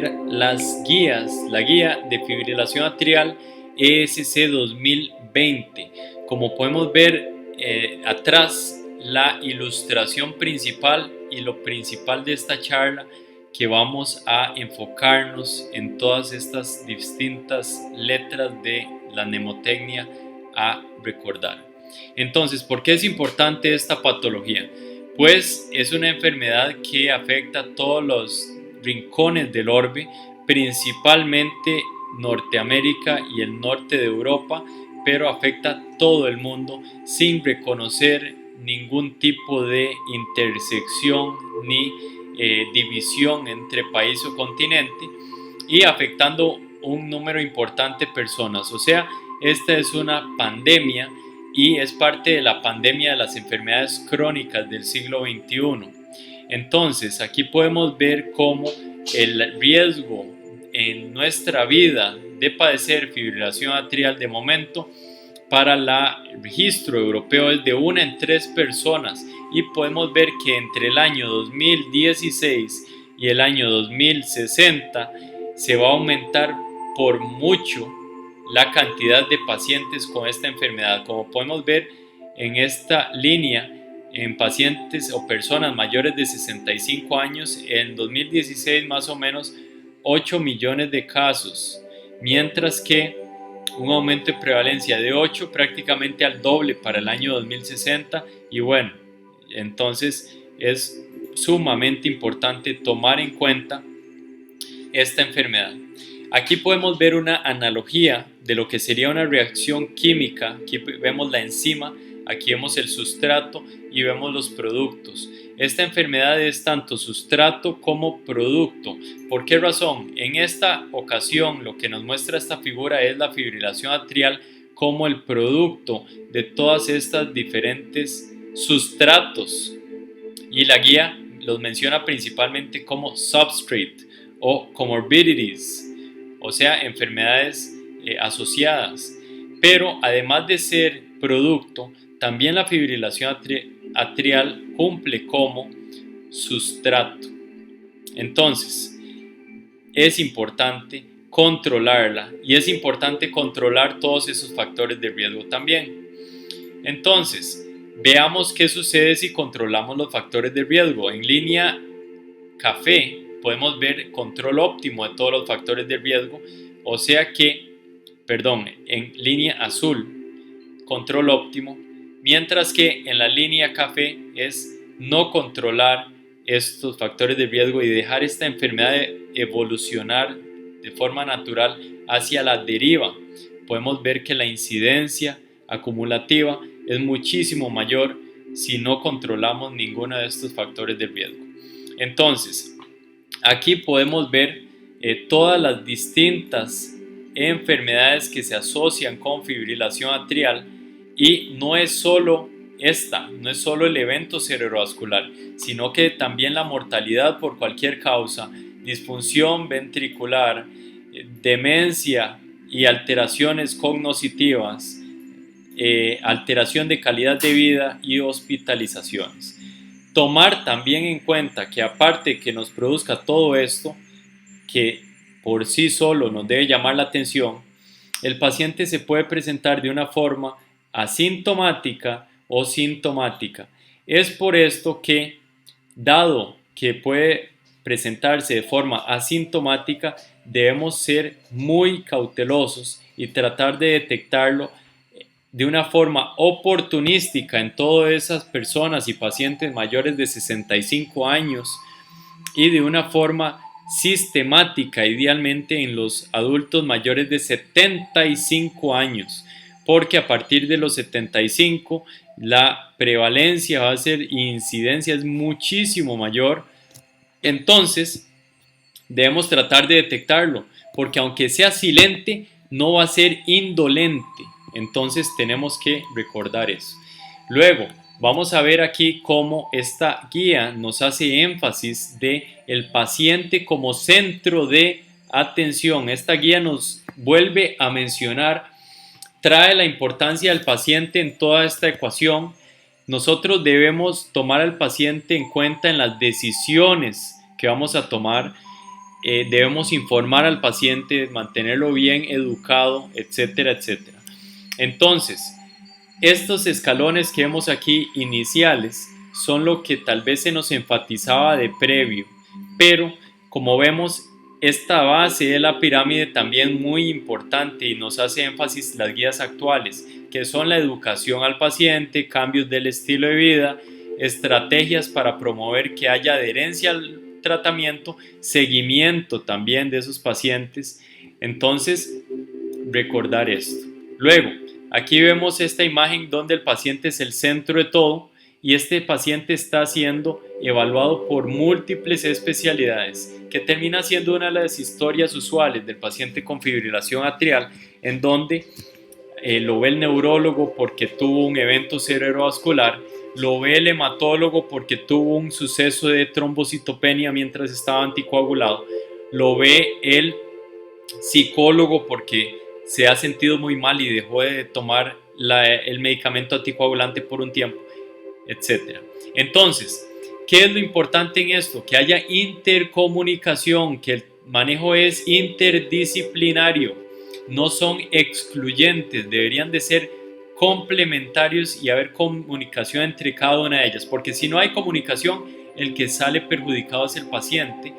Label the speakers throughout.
Speaker 1: ver la guía de fibrilación atrial ESC 2020. Como podemos ver atrás, la ilustración principal y lo principal de esta charla, que vamos a enfocarnos en todas estas distintas letras de la mnemotecnia a recordar. Entonces, ¿por qué es importante esta patología? Pues es una enfermedad que afecta a todos los rincones del orbe, principalmente Norteamérica y el norte de Europa, pero afecta a todo el mundo sin reconocer ningún tipo de intersección ni división entre país o continente, y afectando un número importante de personas. O sea, esta es una pandemia y es parte de la pandemia de las enfermedades crónicas del siglo XXI. Entonces, aquí podemos ver cómo el riesgo en nuestra vida de padecer fibrilación atrial de momento para el registro europeo es de 1 en 3 personas, y podemos ver que entre el año 2016 y el año 2060 se va a aumentar por mucho la cantidad de pacientes con esta enfermedad. Como podemos ver en esta línea, en pacientes o personas mayores de 65 años, en 2016 más o menos 8 millones de casos, mientras que un aumento de prevalencia de 8, prácticamente al doble para el año 2060. Y bueno, entonces es sumamente importante tomar en cuenta esta enfermedad. Aquí podemos ver una analogía de lo que sería una reacción química. Aquí vemos la enzima, aquí vemos el sustrato y vemos los productos. Esta enfermedad es tanto sustrato como producto. ¿Por qué razón? En esta ocasión lo que nos muestra esta figura es la fibrilación atrial como el producto de todas estas diferentes sustratos, y la guía los menciona principalmente como substrate o comorbidities, o sea, enfermedades asociadas. Pero además de ser producto, también la fibrilación atrial cumple como sustrato. Entonces, es importante controlarla, y es importante controlar todos esos factores de riesgo también. Entonces, veamos qué sucede si controlamos los factores de riesgo. En línea café podemos ver control óptimo de todos los factores de riesgo, o sea que, en línea azul, control óptimo, mientras que en la línea café es no controlar estos factores de riesgo y dejar esta enfermedad evolucionar de forma natural hacia la deriva. Podemos ver que la incidencia acumulativa es muchísimo mayor si no controlamos ninguno de estos factores de riesgo. Entonces, aquí podemos ver todas las distintas enfermedades que se asocian con fibrilación atrial, y no es solo el evento cerebrovascular, sino que también la mortalidad por cualquier causa, disfunción ventricular, demencia y alteraciones cognitivas, alteración de calidad de vida y hospitalizaciones. Tomar también en cuenta que aparte que nos produzca todo esto, que por sí solo nos debe llamar la atención, el paciente se puede presentar de una forma asintomática o sintomática. Es por esto que, dado que puede presentarse de forma asintomática, debemos ser muy cautelosos y tratar de detectarlo de una forma oportunística en todas esas personas y pacientes mayores de 65 años, y de una forma sistemática idealmente en los adultos mayores de 75 años, porque a partir de los 75 la prevalencia va a ser, incidencia es muchísimo mayor. Entonces debemos tratar de detectarlo, porque aunque sea silente no va a ser indolente. Entonces tenemos que recordar eso. Luego vamos a ver aquí cómo esta guía nos hace énfasis de el paciente como centro de atención. Esta guía nos vuelve a mencionar, trae la importancia del paciente en toda esta ecuación. Nosotros debemos tomar al paciente en cuenta en las decisiones que vamos a tomar debemos informar al paciente, mantenerlo bien educado, etcétera, etcétera. Entonces, estos escalones que vemos aquí iniciales son lo que tal vez se nos enfatizaba de previo, pero como vemos, esta base de la pirámide también muy importante y nos hace énfasis las guías actuales, que son la educación al paciente, cambios del estilo de vida, estrategias para promover que haya adherencia al tratamiento, seguimiento también de esos pacientes. Entonces, recordar esto. Luego, aquí vemos esta imagen donde el paciente es el centro de todo y este paciente está siendo evaluado por múltiples especialidades, que termina siendo una de las historias usuales del paciente con fibrilación atrial, en donde lo ve el neurólogo porque tuvo un evento cerebrovascular, lo ve el hematólogo porque tuvo un suceso de trombocitopenia mientras estaba anticoagulado, lo ve el psicólogo porque se ha sentido muy mal y dejó de tomar el medicamento anticoagulante por un tiempo, etc. Entonces, ¿qué es lo importante en esto? Que haya intercomunicación, que el manejo es interdisciplinario, no son excluyentes, deberían de ser complementarios y haber comunicación entre cada una de ellas, porque si no hay comunicación, el que sale perjudicado es el paciente,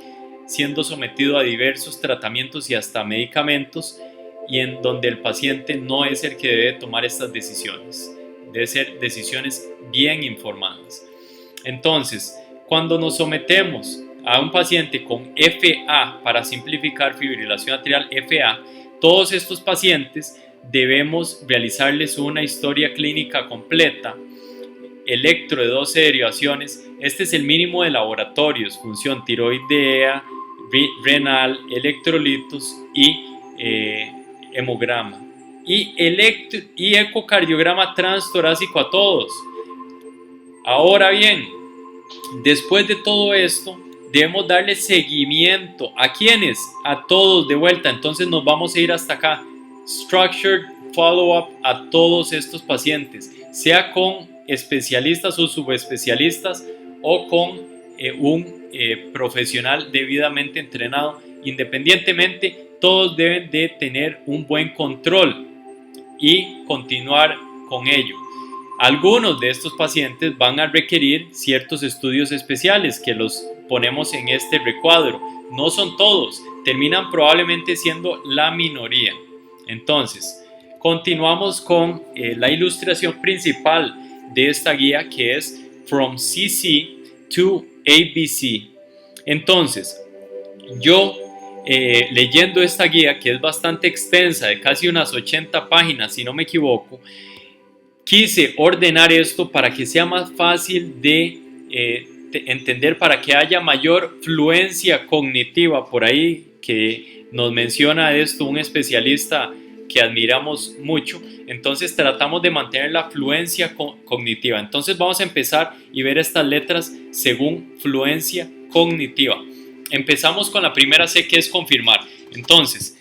Speaker 1: siendo sometido a diversos tratamientos y hasta medicamentos, y en donde el paciente no es el que debe tomar estas decisiones, debe ser decisiones bien informadas. Entonces, cuando nos sometemos a un paciente con FA, para simplificar fibrilación atrial FA, todos estos pacientes debemos realizarles una historia clínica completa, electro de 12 derivaciones, este es el mínimo de laboratorios, función tiroidea, renal, electrolitos y hemograma, y ecocardiograma transtorácico a todos. Ahora bien, después de todo esto, debemos darle seguimiento. ¿A quiénes? A todos de vuelta. Entonces nos vamos a ir hasta acá. Structured follow-up a todos estos pacientes, sea con especialistas o subespecialistas o con un profesional debidamente entrenado. Independientemente, todos deben de tener un buen control y continuar con ello. Algunos de estos pacientes van a requerir ciertos estudios especiales que los ponemos en este recuadro. No son todos, terminan probablemente siendo la minoría. Entonces, continuamos con la ilustración principal de esta guía, que es From CC to ABC. Entonces, yo leyendo esta guía, que es bastante extensa, de casi unas 80 páginas si no me equivoco, quise ordenar esto para que sea más fácil de entender, para que haya mayor fluencia cognitiva. Por ahí que nos menciona esto un especialista que admiramos mucho. Entonces tratamos de mantener la fluencia cognitiva. Entonces vamos a empezar y ver estas letras según fluencia cognitiva. Empezamos con la primera C, que es confirmar. Entonces,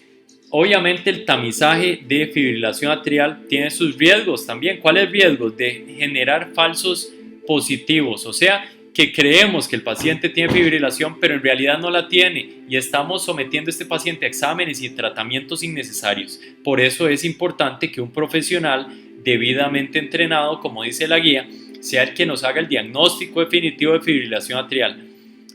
Speaker 1: obviamente el tamizaje de fibrilación atrial tiene sus riesgos también. ¿Cuáles riesgos? De generar falsos positivos, o sea, que creemos que el paciente tiene fibrilación, pero en realidad no la tiene, y estamos sometiendo a este paciente a exámenes y tratamientos innecesarios. Por eso es importante que un profesional debidamente entrenado, como dice la guía, sea el que nos haga el diagnóstico definitivo de fibrilación atrial.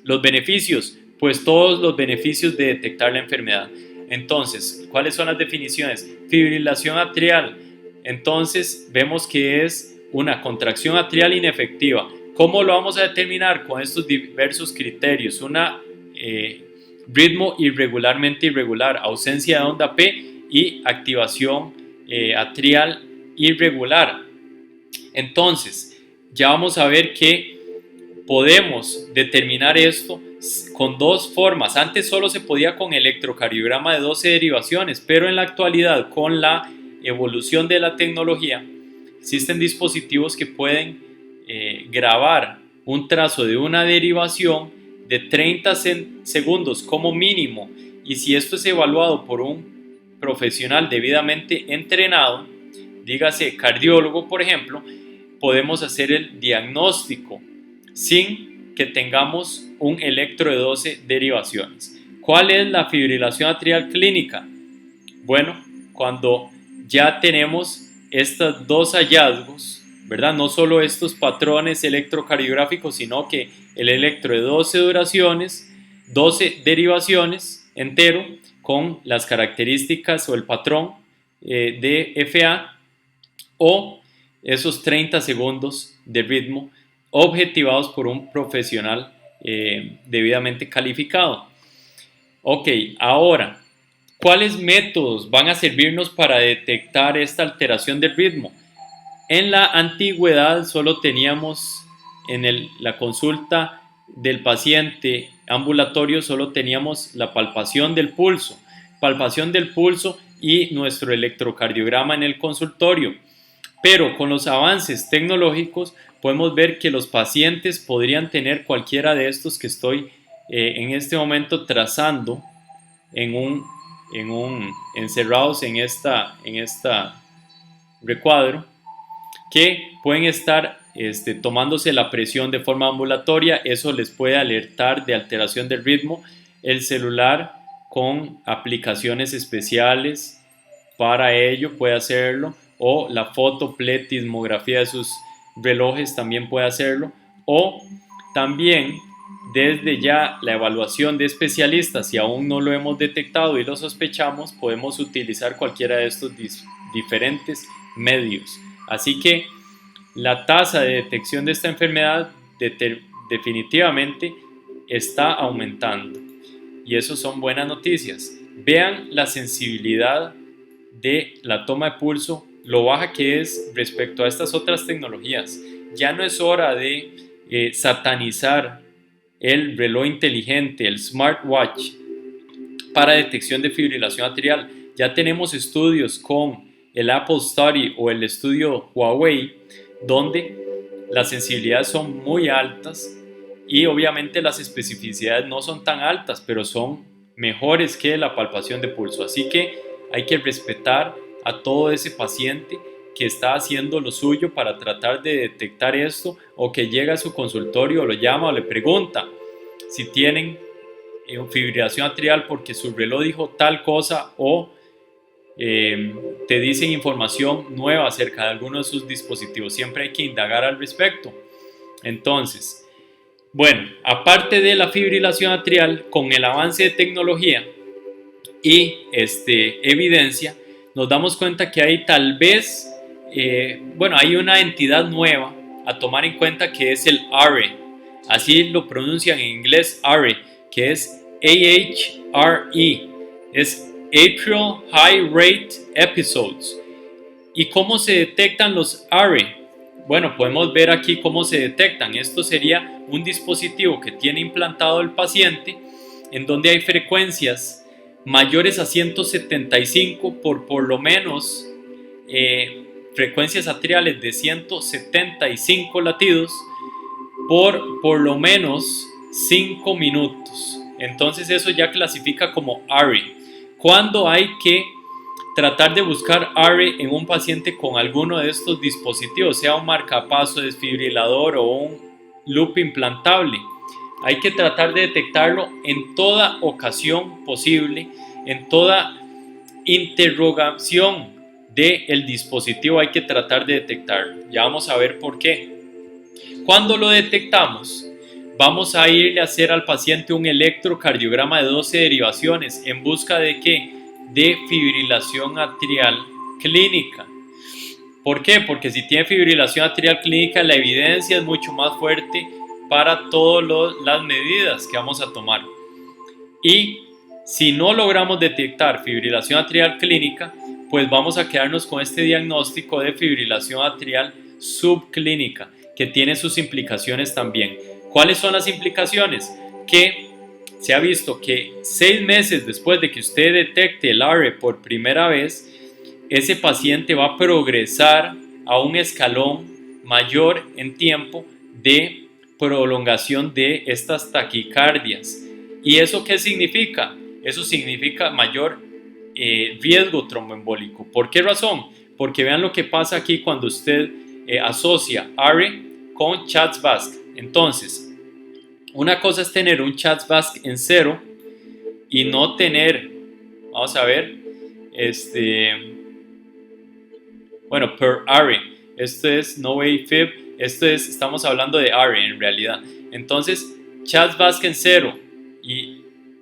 Speaker 1: Los beneficios, pues todos los beneficios de detectar la enfermedad. Entonces, ¿cuáles son las definiciones? Fibrilación atrial, entonces vemos que es una contracción atrial inefectiva. ¿Cómo lo vamos a determinar? Con estos diversos criterios: ritmo irregularmente irregular, ausencia de onda P y activación atrial irregular. Entonces, ya vamos a ver que podemos determinar esto con dos formas. Antes solo se podía con electrocardiograma de 12 derivaciones, pero en la actualidad, con la evolución de la tecnología, existen dispositivos que pueden grabar un trazo de una derivación de 30 segundos como mínimo, y si esto es evaluado por un profesional debidamente entrenado, dígase cardiólogo por ejemplo, podemos hacer el diagnóstico sin que tengamos un electro de 12 derivaciones. ¿Cuál es la fibrilación atrial clínica? Bueno, cuando ya tenemos estos dos hallazgos, ¿verdad? No solo estos patrones electrocardiográficos, sino que el electro de 12 duraciones, 12 derivaciones entero, con las características o el patrón de FA, o esos 30 segundos de ritmo objetivados por un profesional debidamente calificado. Ok, ahora, ¿cuáles métodos van a servirnos para detectar esta alteración del ritmo? En la antigüedad solo teníamos la consulta del paciente ambulatorio, solo teníamos la palpación del pulso y nuestro electrocardiograma en el consultorio. Pero con los avances tecnológicos podemos ver que los pacientes podrían tener cualquiera de estos que estoy en este momento trazando encerrados en esta recuadro, que pueden estar tomándose la presión de forma ambulatoria. Eso les puede alertar de alteración del ritmo. El celular con aplicaciones especiales para ello puede hacerlo, o la fotopletismografía de sus relojes también puede hacerlo, o también desde ya la evaluación de especialistas, si aún no lo hemos detectado y lo sospechamos, podemos utilizar cualquiera de estos diferentes medios. Así que la tasa de detección de esta enfermedad definitivamente está aumentando, y eso son buenas noticias. Vean la sensibilidad de la toma de pulso, lo baja que es respecto a estas otras tecnologías. Ya no es hora de satanizar el reloj inteligente, el smartwatch, para detección de fibrilación atrial. Ya tenemos estudios con el Apple Study o el estudio Huawei, donde las sensibilidades son muy altas y obviamente las especificidades no son tan altas, pero son mejores que la palpación de pulso. Así que hay que respetar a todo ese paciente que está haciendo lo suyo para tratar de detectar esto, o que llega a su consultorio o lo llama o le pregunta si tienen fibrilación atrial porque su reloj dijo tal cosa, o te dicen información nueva acerca de alguno de sus dispositivos. Siempre hay que indagar al respecto. Entonces, bueno, aparte de la fibrilación atrial, con el avance de tecnología y evidencia, nos damos cuenta que hay tal vez, hay una entidad nueva a tomar en cuenta, que es el ARE. Así lo pronuncian en inglés, ARE, que es AHRE, es Atrial High Rate Episodes. ¿Y cómo se detectan los ARE? Bueno, podemos ver aquí cómo se detectan. Esto sería un dispositivo que tiene implantado el paciente, en donde hay frecuencias mayores a 175 por lo menos frecuencias atriales de 175 latidos por lo menos 5 minutos. Entonces eso ya clasifica como ARE. Cuando hay que tratar de buscar ARE en un paciente con alguno de estos dispositivos, sea un marcapaso desfibrilador o un loop implantable, hay que tratar de detectarlo en toda ocasión posible, en toda interrogación del dispositivo hay que tratar de detectarlo. Ya vamos a ver por qué. Cuando lo detectamos, vamos a irle a hacer al paciente un electrocardiograma de 12 derivaciones. ¿En busca de qué? De fibrilación atrial clínica. ¿Por qué? Porque si tiene fibrilación atrial clínica, la evidencia es mucho más fuerte para todas las medidas que vamos a tomar. Y si no logramos detectar fibrilación atrial clínica, pues vamos a quedarnos con este diagnóstico de fibrilación atrial subclínica, que tiene sus implicaciones también. ¿Cuáles son las implicaciones? Que se ha visto que 6 meses después de que usted detecte el ARE por primera vez, ese paciente va a progresar a un escalón mayor en tiempo de prolongación de estas taquicardias. ¿Y eso qué significa? Eso significa mayor riesgo tromboembólico. ¿Por qué razón? Porque vean lo que pasa aquí cuando usted asocia ARE con CHA2-VASc. Entonces, una cosa es tener un CHA2-VASc en 0 y no tener, vamos a ver, bueno, per ARI, esto es no AFib, estamos hablando de ARI en realidad. Entonces, CHA2-VASc en 0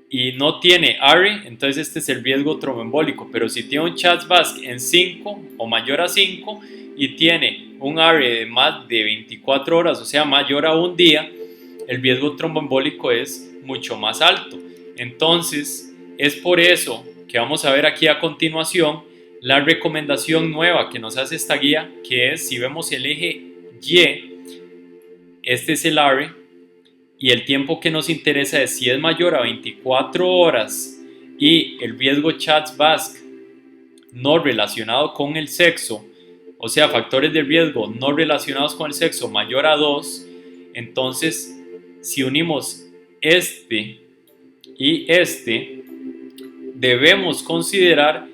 Speaker 1: y no tiene ARI, entonces este es el riesgo tromboembólico. Pero si tiene un CHA2-VASc en 5 o mayor a 5 y tiene un ARI de más de 24 horas, o sea, mayor a un día, el riesgo tromboembólico es mucho más alto. Entonces, es por eso que vamos a ver aquí a continuación la recomendación nueva que nos hace esta guía, que es, si vemos el eje Y, este es el ARI, y el tiempo que nos interesa es si es mayor a 24 horas y el riesgo CHA2-VASc no relacionado con el sexo, o sea, factores de riesgo no relacionados con el sexo mayor a 2, entonces si unimos este y este, debemos considerar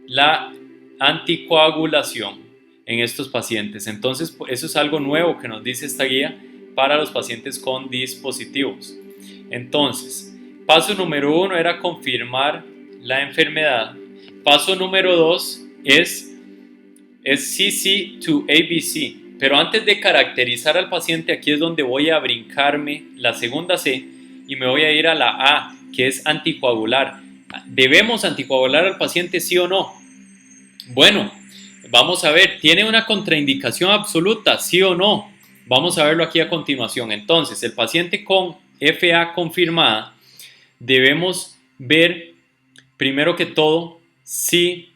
Speaker 1: la anticoagulación en estos pacientes. Entonces, eso es algo nuevo que nos dice esta guía para los pacientes con dispositivos. Entonces, paso número 1 era confirmar la enfermedad. Paso número 2 es CC to ABC. Pero antes de caracterizar al paciente, aquí es donde voy a brincarme la segunda C y me voy a ir a la A, que es anticoagular. ¿Debemos anticoagular al paciente, sí o no? Bueno, vamos a ver, ¿tiene una contraindicación absoluta, sí o no? Vamos a verlo aquí a continuación. Entonces, el paciente con FA confirmada, debemos ver primero que todo si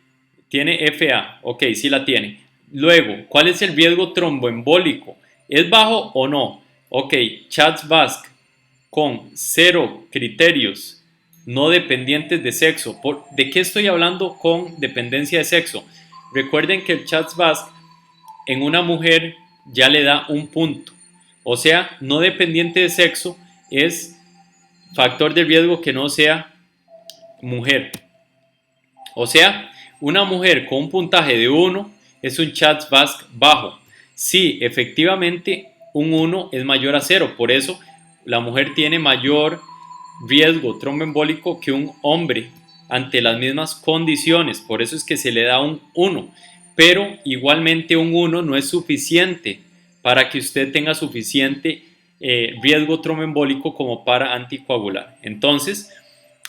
Speaker 1: tiene FA. Ok, sí la tiene. Luego, ¿cuál es el riesgo tromboembólico? ¿Es bajo o no? Ok, CHA2-VASc con 0 criterios no dependientes de sexo. ¿De qué estoy hablando con dependencia de sexo? Recuerden que el CHA2-VASc en una mujer ya le da un punto. O sea, no dependiente de sexo es factor de riesgo que no sea mujer. O sea, una mujer con un puntaje de 1 es un CHA2-VASc bajo. Sí, efectivamente, un 1 es mayor a 0. Por eso, la mujer tiene mayor riesgo tromboembólico que un hombre ante las mismas condiciones. Por eso es que se le da un 1. Pero igualmente un 1 no es suficiente para que usted tenga suficiente riesgo tromboembólico como para anticoagular. Entonces,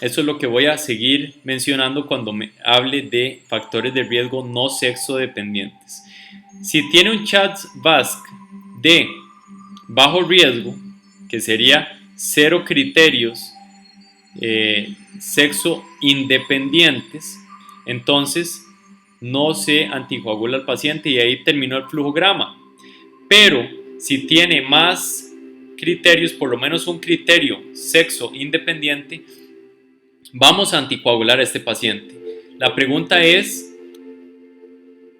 Speaker 1: eso es lo que voy a seguir mencionando cuando me hable de factores de riesgo no sexo dependientes. Si tiene un CHA2-VASc de bajo riesgo, que sería 0 criterios sexo independientes, entonces no se anticoagula al paciente y ahí terminó el flujograma. Pero si tiene más criterios, por lo menos un criterio sexo independiente, vamos a anticoagular a este paciente. La pregunta es,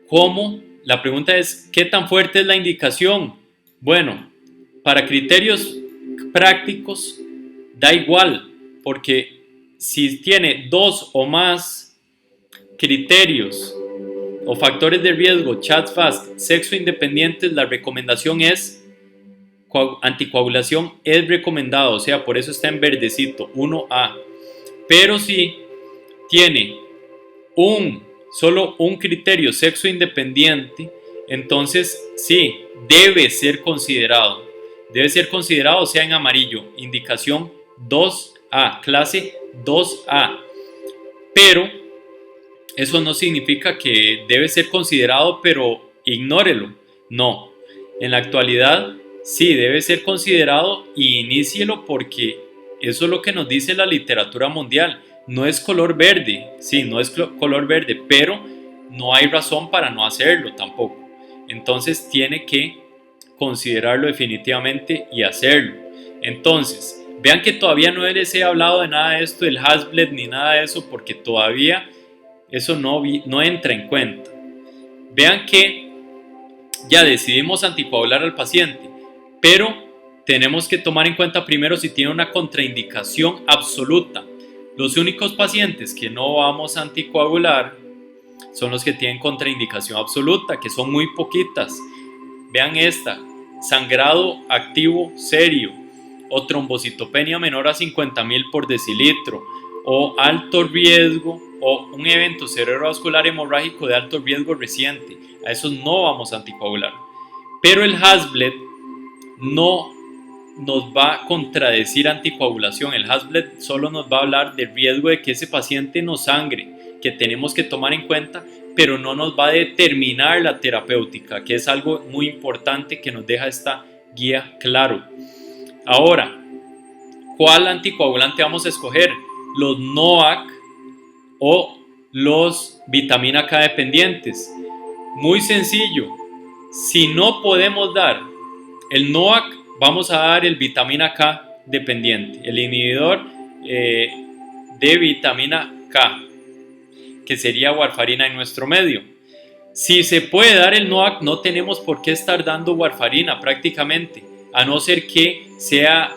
Speaker 1: ¿cómo? La pregunta es, ¿qué tan fuerte es la indicación? Bueno, para criterios prácticos da igual, porque si tiene 2 o más criterios o factores de riesgo CHA2-VASc sexo independientes, la recomendación es anticoagulación es recomendada, o sea, por eso está en verdecito, 1A. Pero si tiene solo un criterio sexo independiente, entonces sí, debe ser considerado, o sea, en amarillo, indicación 2A, clase 2A. Pero eso no significa que debe ser considerado, pero ignórelo. No, en la actualidad sí debe ser considerado y inícielo porque eso es lo que nos dice la literatura mundial. No es color verde, sí, no es color verde, pero no hay razón para no hacerlo tampoco. Entonces tiene que considerarlo definitivamente y hacerlo. Entonces, vean que todavía no les he hablado de nada de esto, del Hasbled ni nada de eso, porque todavía eso no entra en cuenta. Vean que ya decidimos anticoagular al paciente, pero tenemos que tomar en cuenta primero si tiene una contraindicación absoluta. Los únicos pacientes que no vamos a anticoagular son los que tienen contraindicación absoluta, que son muy poquitas. Vean esta: sangrado activo serio o trombocitopenia menor a 50.000 por decilitro, o alto riesgo o un evento cerebrovascular hemorrágico de alto riesgo reciente. A esos no vamos a anticoagular. Pero el Hasbled no nos va a contradecir anticoagulación. El Hasbled solo nos va a hablar del riesgo de que ese paciente no sangre, que tenemos que tomar en cuenta, pero no nos va a determinar la terapéutica, que es algo muy importante que nos deja esta guía claro. Ahora, ¿cuál anticoagulante vamos a escoger? Los NOAC o los vitamina K dependientes. Muy sencillo. Si no podemos dar el NOAC, vamos a dar el vitamina K dependiente, el inhibidor de vitamina K, que sería warfarina en nuestro medio. Si se puede dar el NOAC, no tenemos por qué estar dando warfarina prácticamente, a no ser que sea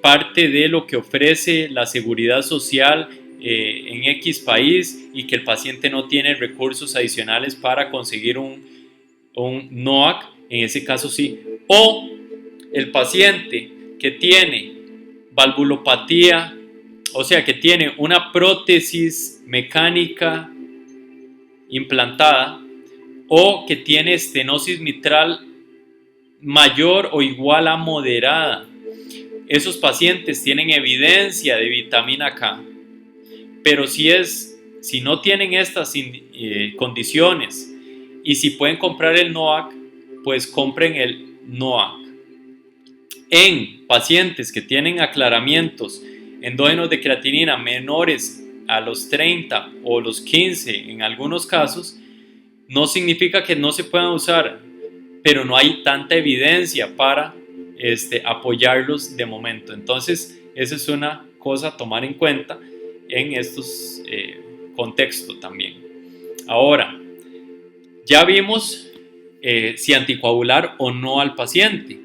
Speaker 1: parte de lo que ofrece la seguridad social en X país y que el paciente no tiene recursos adicionales para conseguir un NOAC, en ese caso sí. O el paciente que tiene valvulopatía, o sea que tiene una prótesis mecánica implantada o que tiene estenosis mitral mayor o igual a moderada. Esos pacientes tienen evidencia de vitamina K, pero si no tienen estas condiciones y si pueden comprar el NOAC, pues compren el NOAC. En pacientes que tienen aclaramientos endógenos de creatinina menores a los 30 o los 15 en algunos casos, no significa que no se puedan usar, pero no hay tanta evidencia para apoyarlos de momento. Entonces, esa es una cosa a tomar en cuenta en estos contextos también. Ahora, ya vimos si anticoagular o no al paciente.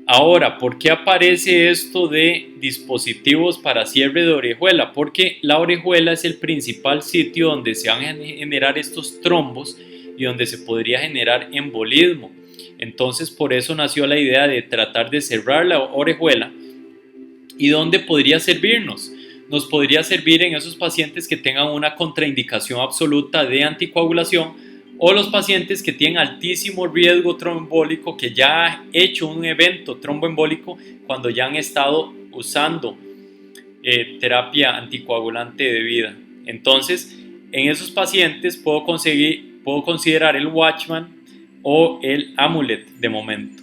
Speaker 1: Ahora, ¿por qué aparece esto de dispositivos para cierre de orejuela? Porque la orejuela es el principal sitio donde se van a generar estos trombos y donde se podría generar embolismo. Entonces, por eso nació la idea de tratar de cerrar la orejuela. ¿Y dónde podría servirnos? Nos podría servir en esos pacientes que tengan una contraindicación absoluta de anticoagulación o los pacientes que tienen altísimo riesgo tromboembólico, que ya han hecho un evento tromboembólico cuando ya han estado usando terapia anticoagulante debida. Entonces, en esos pacientes puedo considerar el Watchman o el Amulet de momento.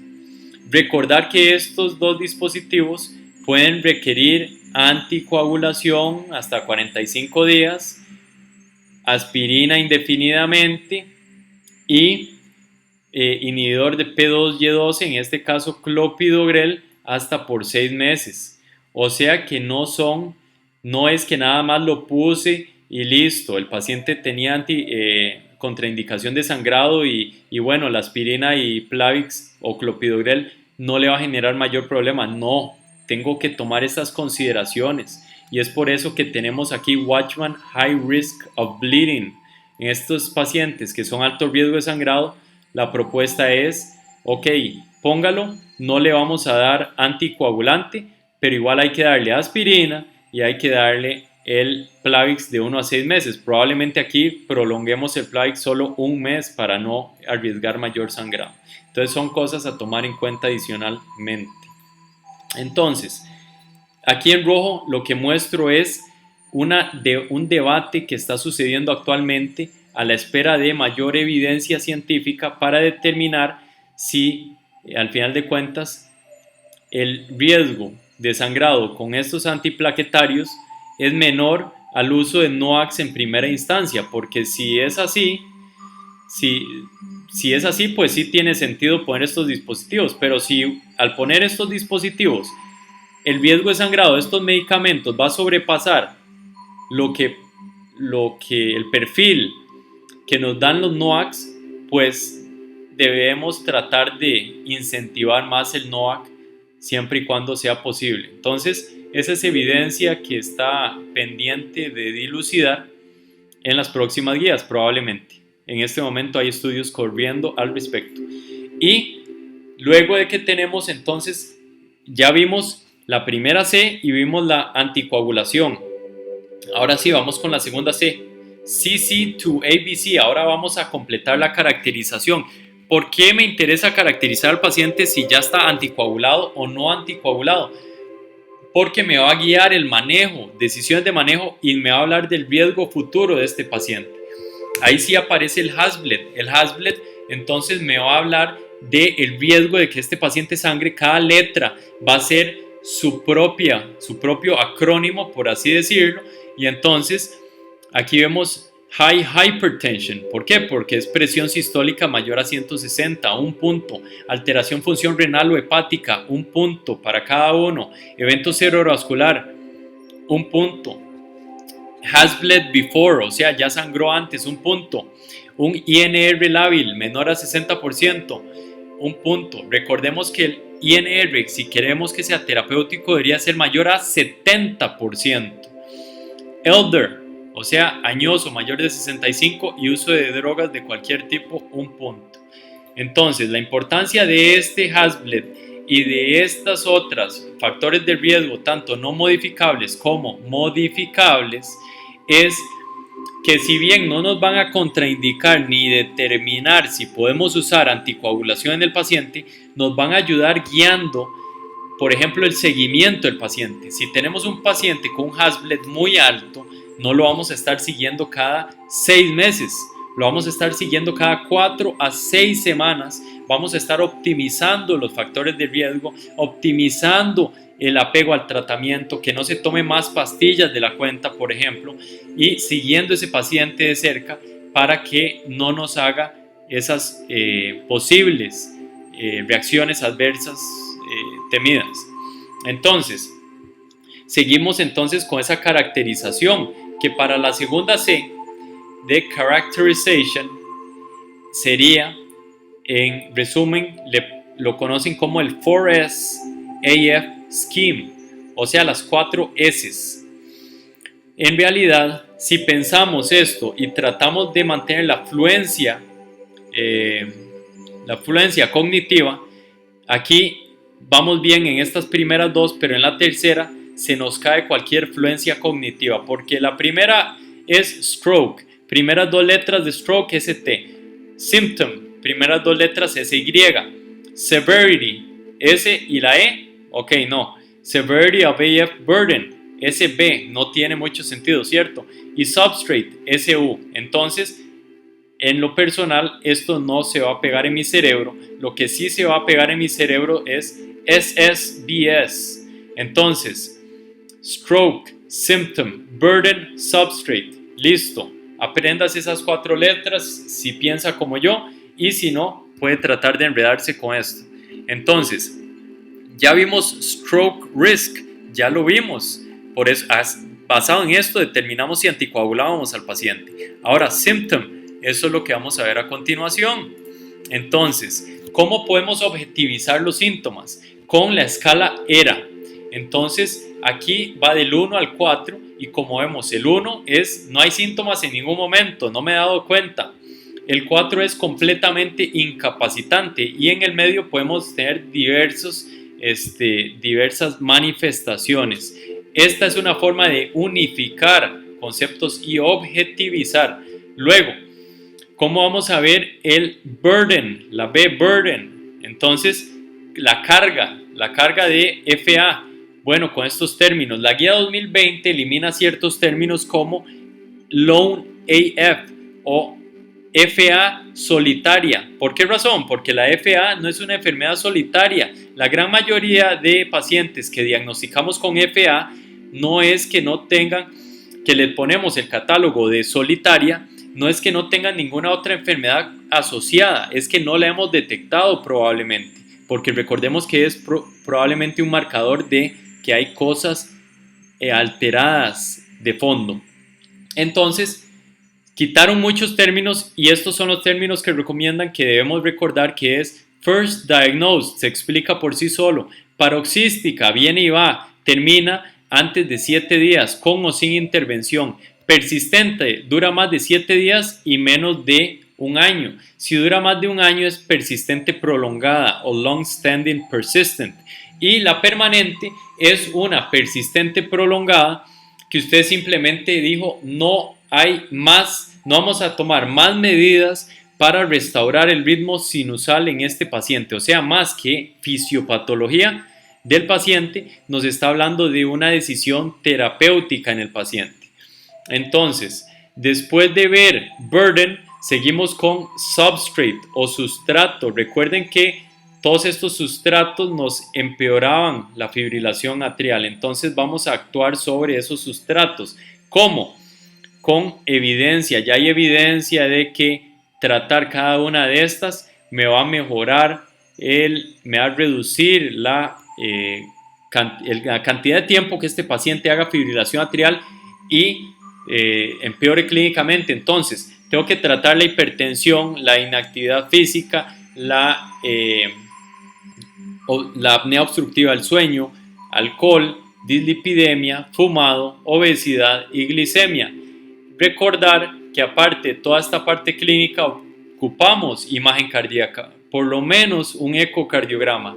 Speaker 1: Recordar que estos dos dispositivos pueden requerir anticoagulación hasta 45 días, aspirina indefinidamente y inhibidor de P2Y12, en este caso clopidogrel, hasta por 6 meses. O sea que no es que nada más lo puse y listo, el paciente tenía contraindicación de sangrado y bueno, la aspirina y Plavix o clopidogrel no le va a generar mayor problema. No, tengo que tomar estas consideraciones y es por eso que tenemos aquí Watchman High Risk of Bleeding. En estos pacientes que son alto riesgo de sangrado, la propuesta es, ok, póngalo, no le vamos a dar anticoagulante, pero igual hay que darle aspirina y hay que darle el Plavix de 1 a 6 meses. Probablemente aquí prolonguemos el Plavix solo un mes para no arriesgar mayor sangrado. Entonces son cosas a tomar en cuenta adicionalmente. Entonces, aquí en rojo lo que muestro es un debate que está sucediendo actualmente a la espera de mayor evidencia científica para determinar si, al final de cuentas, el riesgo de sangrado con estos antiplaquetarios es menor al uso de NOACs en primera instancia, porque si es así, pues sí tiene sentido poner estos dispositivos, pero si al poner estos dispositivos el riesgo de sangrado de estos medicamentos va a sobrepasar lo que el perfil que nos dan los NOACs, pues debemos tratar de incentivar más el NOAC siempre y cuando sea posible. Entonces, esa es evidencia que está pendiente de dilucidar en las próximas guías, probablemente. En este momento hay estudios corriendo al respecto. Y luego de que tenemos entonces, ya vimos la primera C y vimos la anticoagulación. Ahora sí, vamos con la segunda C. CC to ABC. Ahora vamos a completar la caracterización. ¿Por qué me interesa caracterizar al paciente si ya está anticoagulado o no anticoagulado? Porque me va a guiar el manejo, decisiones de manejo, y me va a hablar del riesgo futuro de este paciente. Ahí sí aparece el Hasbled. El Hasbled entonces me va a hablar del riesgo de que este paciente sangre. Cada letra va a ser su propio acrónimo, por así decirlo. Y entonces aquí vemos high hypertension. ¿Por qué? Porque es presión sistólica mayor a 160, un punto. Alteración función renal o hepática, un punto para cada uno. Evento cerebrovascular, un punto. Has bled before, o sea, ya sangró antes, un punto. Un INR lábil menor a 60%, un punto. Recordemos que el INR, si queremos que sea terapéutico, debería ser mayor a 70%. Elder, o sea, añoso, mayor de 65 y uso de drogas de cualquier tipo, un punto. Entonces, la importancia de este Hasbled y de estas otras factores de riesgo, tanto no modificables como modificables, es que si bien no nos van a contraindicar ni determinar si podemos usar anticoagulación en el paciente, nos van a ayudar guiando, por ejemplo, el seguimiento del paciente. Si tenemos un paciente con un Hasbled muy alto, no lo vamos a estar siguiendo cada 6 meses, lo vamos a estar siguiendo cada 4 a 6 semanas. Vamos a estar optimizando los factores de riesgo, optimizando el apego al tratamiento, que no se tome más pastillas de la cuenta, por ejemplo, y siguiendo ese paciente de cerca para que no nos haga esas posibles reacciones adversas temidas. Entonces, seguimos entonces con esa caracterización, que para la segunda C de characterization sería, en resumen, lo conocen como el 4S AF Scheme, o sea, las 4 S. En realidad, si pensamos esto y tratamos de mantener la fluencia cognitiva, aquí vamos bien en estas primeras dos, pero en la tercera se nos cae cualquier fluencia cognitiva, porque la primera es stroke, primeras dos letras de stroke ST, symptom, primeras dos letras SY, severity, S y la E, ok, no, severity of AF burden, SB, no tiene mucho sentido, ¿cierto? Y substrate, SU. Entonces, en lo personal, esto no se va a pegar en mi cerebro. Lo que sí se va a pegar en mi cerebro es SSBS. Entonces, stroke, symptom, burden, substrate. Listo. Aprendas esas 4 letras si piensa como yo, y si no, puede tratar de enredarse con esto. Entonces, ya vimos stroke risk, ya lo vimos. Por eso, basado en esto, determinamos si anticoagulábamos al paciente. Ahora, symptom, eso es lo que vamos a ver a continuación. Entonces, ¿cómo podemos objetivizar los síntomas? Con la escala ERA. Entonces, aquí va del 1 al 4 y como vemos, el 1 es no hay síntomas en ningún momento, no me he dado cuenta. El 4 es completamente incapacitante y en el medio podemos tener diversas manifestaciones. Esta es una forma de unificar conceptos y objetivizar. Luego, ¿cómo vamos a ver el burden? La B, burden. Entonces, la carga de FA. Bueno, con estos términos, la guía 2020 elimina ciertos términos como lone AF o FA solitaria. ¿Por qué razón? Porque la FA no es una enfermedad solitaria. La gran mayoría de pacientes que diagnosticamos con FA no es que no tengan, que le ponemos el catálogo de solitaria, no es que no tengan ninguna otra enfermedad asociada, es que no la hemos detectado probablemente, porque recordemos que es probablemente un marcador de que hay cosas alteradas de fondo. Entonces, quitaron muchos términos y estos son los términos que recomiendan que debemos recordar, que es first diagnosed, se explica por sí solo, paroxística, viene y va, termina antes de 7 días, con o sin intervención, persistente, dura más de 7 días y menos de un año. Si dura más de un año es persistente prolongada o long standing persistent. Y la permanente es una persistente prolongada que usted simplemente dijo no hay más, no vamos a tomar más medidas para restaurar el ritmo sinusal en este paciente? O sea, más que fisiopatología del paciente, nos está hablando de una decisión terapéutica en el paciente. Entonces, después de ver burden, seguimos con substrate o sustrato. Recuerden que todos estos sustratos nos empeoraban la fibrilación atrial. Entonces vamos a actuar sobre esos sustratos. ¿Cómo? Con evidencia. Ya hay evidencia de que tratar cada una de estas me va a mejorar, me va a reducir la cantidad de tiempo que este paciente haga fibrilación atrial y empeore clínicamente. Entonces, tengo que tratar la hipertensión, la inactividad física, la apnea obstructiva del sueño, alcohol, dislipidemia, fumado, obesidad y glicemia. Recordar que aparte de toda esta parte clínica, ocupamos imagen cardíaca, por lo menos un ecocardiograma.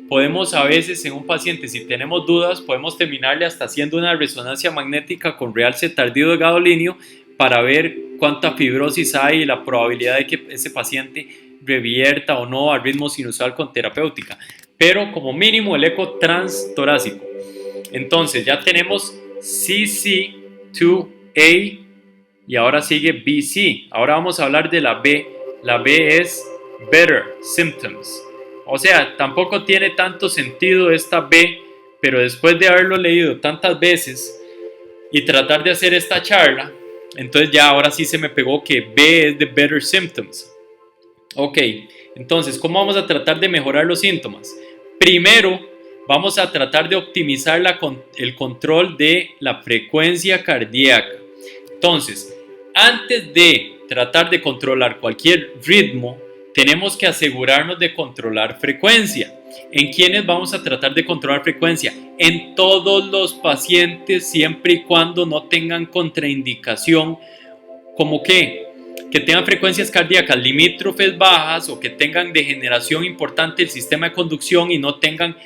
Speaker 1: Podemos a veces en un paciente, si tenemos dudas, podemos terminarle hasta haciendo una resonancia magnética con realce tardío de gadolinio para ver cuánta fibrosis hay y la probabilidad de que ese paciente revierta o no al ritmo sinusal con terapéutica. Pero como mínimo el eco transtorácico. Entonces ya tenemos CC2A y ahora sigue BC. Ahora vamos a hablar de la B. La B es Better Symptoms. O sea, tampoco tiene tanto sentido esta B, pero después de haberlo leído tantas veces y tratar de hacer esta charla, entonces ya ahora sí se me pegó que B es de Better Symptoms. Ok, entonces, ¿cómo vamos a tratar de mejorar los síntomas? Primero, vamos a tratar de optimizar el control de la frecuencia cardíaca. Entonces, antes de tratar de controlar cualquier ritmo, tenemos que asegurarnos de controlar frecuencia. ¿En quiénes vamos a tratar de controlar frecuencia? En todos los pacientes, siempre y cuando no tengan contraindicación, como que tengan frecuencias cardíacas limítrofes bajas o que tengan degeneración importante del sistema de conducción y no tengan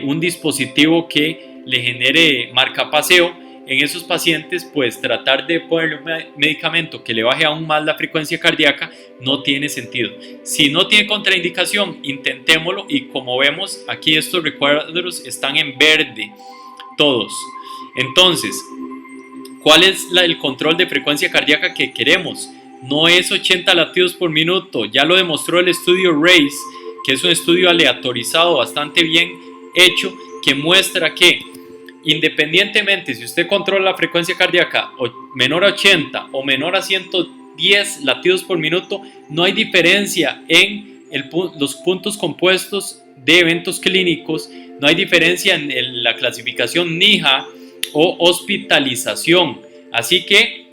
Speaker 1: un dispositivo que le genere marcapaseo. En esos pacientes, pues tratar de ponerle un medicamento que le baje aún más la frecuencia cardíaca no tiene sentido. Si no tiene contraindicación, intentémoslo, y como vemos aquí estos recuadros están en verde todos. Entonces, ¿cuál es el control de frecuencia cardíaca que queremos? No es 80 latidos por minuto, ya lo demostró el estudio RACE, que es un estudio aleatorizado bastante bien hecho, que muestra que independientemente si usted controla la frecuencia cardíaca menor a 80 o menor a 110 latidos por minuto, no hay diferencia en los puntos compuestos de eventos clínicos, no hay diferencia en la clasificación NIHA o hospitalización. Así que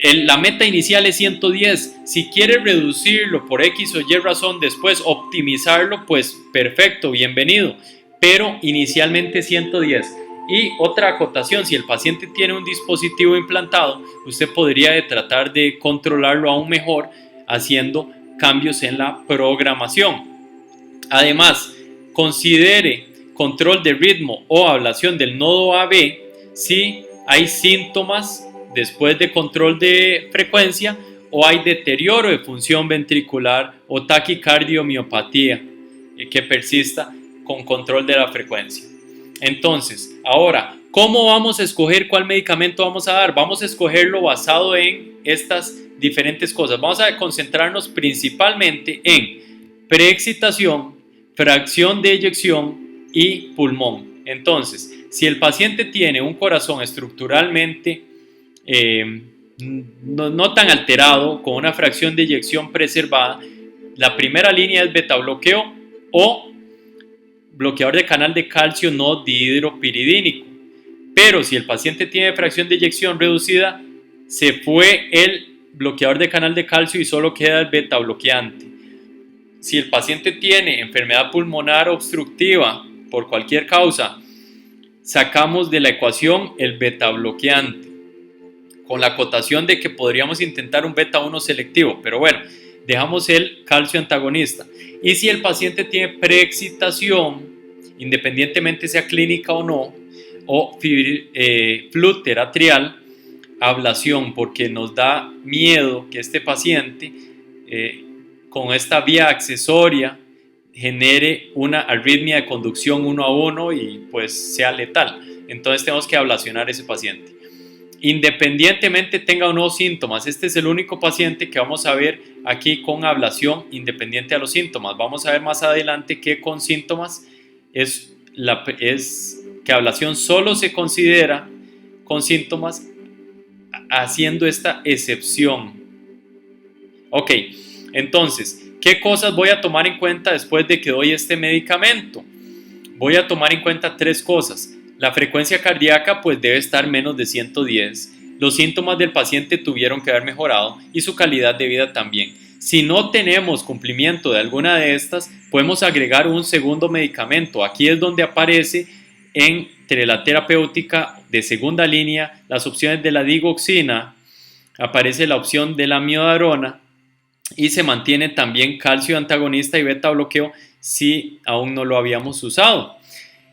Speaker 1: la meta inicial es 110. Si quiere reducirlo por X o Y razón, después optimizarlo, pues perfecto, bienvenido. Pero inicialmente 110. Y otra acotación, si el paciente tiene un dispositivo implantado, usted podría tratar de controlarlo aún mejor haciendo cambios en la programación. Además, considere control de ritmo o ablación del nodo AB si hay síntomas después de control de frecuencia o hay deterioro de función ventricular o taquicardiomiopatía que persista con control de la frecuencia. Entonces, ahora, ¿cómo vamos a escoger cuál medicamento vamos a dar? Vamos a escogerlo basado en estas diferentes cosas. Vamos a concentrarnos principalmente en preexcitación, fracción de eyección y pulmón. Entonces, si el paciente tiene un corazón estructuralmente no tan alterado, con una fracción de eyección preservada, la primera línea es beta bloqueo o bloqueador de canal de calcio no dihidropiridínico. Pero si el paciente tiene fracción de eyección reducida, se fue el bloqueador de canal de calcio y solo queda el beta bloqueante. Si el paciente tiene enfermedad pulmonar obstructiva por cualquier causa, sacamos de la ecuación el beta bloqueante, con la acotación de que podríamos intentar un beta 1 selectivo, pero bueno, dejamos el calcio antagonista. Y si el paciente tiene preexcitación, independientemente sea clínica o no, o flúter atrial, ablación, porque nos da miedo que este paciente con esta vía accesoria genere una arritmia de conducción 1 a 1 y pues sea letal. Entonces tenemos que ablacionar a ese paciente. Independientemente tenga o no síntomas, este es el único paciente que vamos a ver aquí con ablación independiente a los síntomas. Vamos a ver más adelante que con síntomas es que ablación solo se considera con síntomas haciendo esta excepción. Ok, entonces, ¿qué cosas voy a tomar en cuenta después de que doy este medicamento? Voy a tomar en cuenta 3 cosas. La frecuencia cardíaca pues debe estar menos de 110. Los síntomas del paciente tuvieron que haber mejorado y su calidad de vida también. Si no tenemos cumplimiento de alguna de estas, podemos agregar un segundo medicamento. Aquí es donde aparece entre la terapéutica de segunda línea las opciones de la digoxina, aparece la opción de la amiodarona y se mantiene también calcio antagonista y beta bloqueo si aún no lo habíamos usado.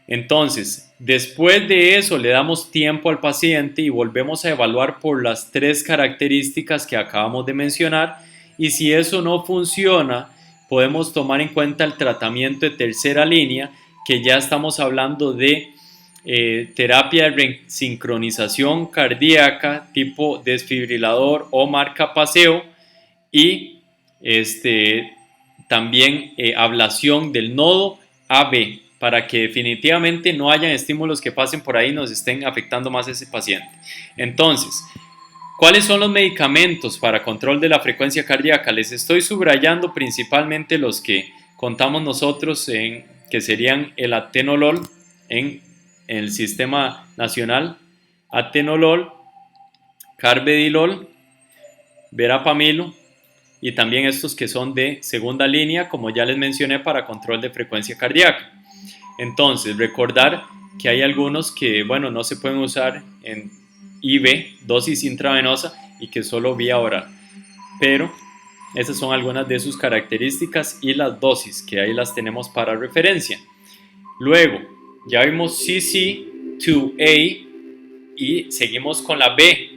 Speaker 1: Entonces, después de eso le damos tiempo al paciente y volvemos a evaluar por las 3 características que acabamos de mencionar, y si eso no funciona, podemos tomar en cuenta el tratamiento de tercera línea, que ya estamos hablando de terapia de sincronización cardíaca tipo desfibrilador o marcapaceo y también ablación del nodo AB, para que definitivamente no hayan estímulos que pasen por ahí y nos estén afectando más a ese paciente. Entonces, ¿cuáles son los medicamentos para control de la frecuencia cardíaca? Les estoy subrayando principalmente los que contamos nosotros, que serían el atenolol en el sistema nacional, atenolol, carvedilol, verapamilo, y también estos que son de segunda línea, como ya les mencioné, para control de frecuencia cardíaca. Entonces, recordar que hay algunos que, bueno, no se pueden usar en IV, dosis intravenosa, y que solo vía oral. Pero esas son algunas de sus características y las dosis, que ahí las tenemos para referencia. Luego, ya vimos CC2A y seguimos con la B.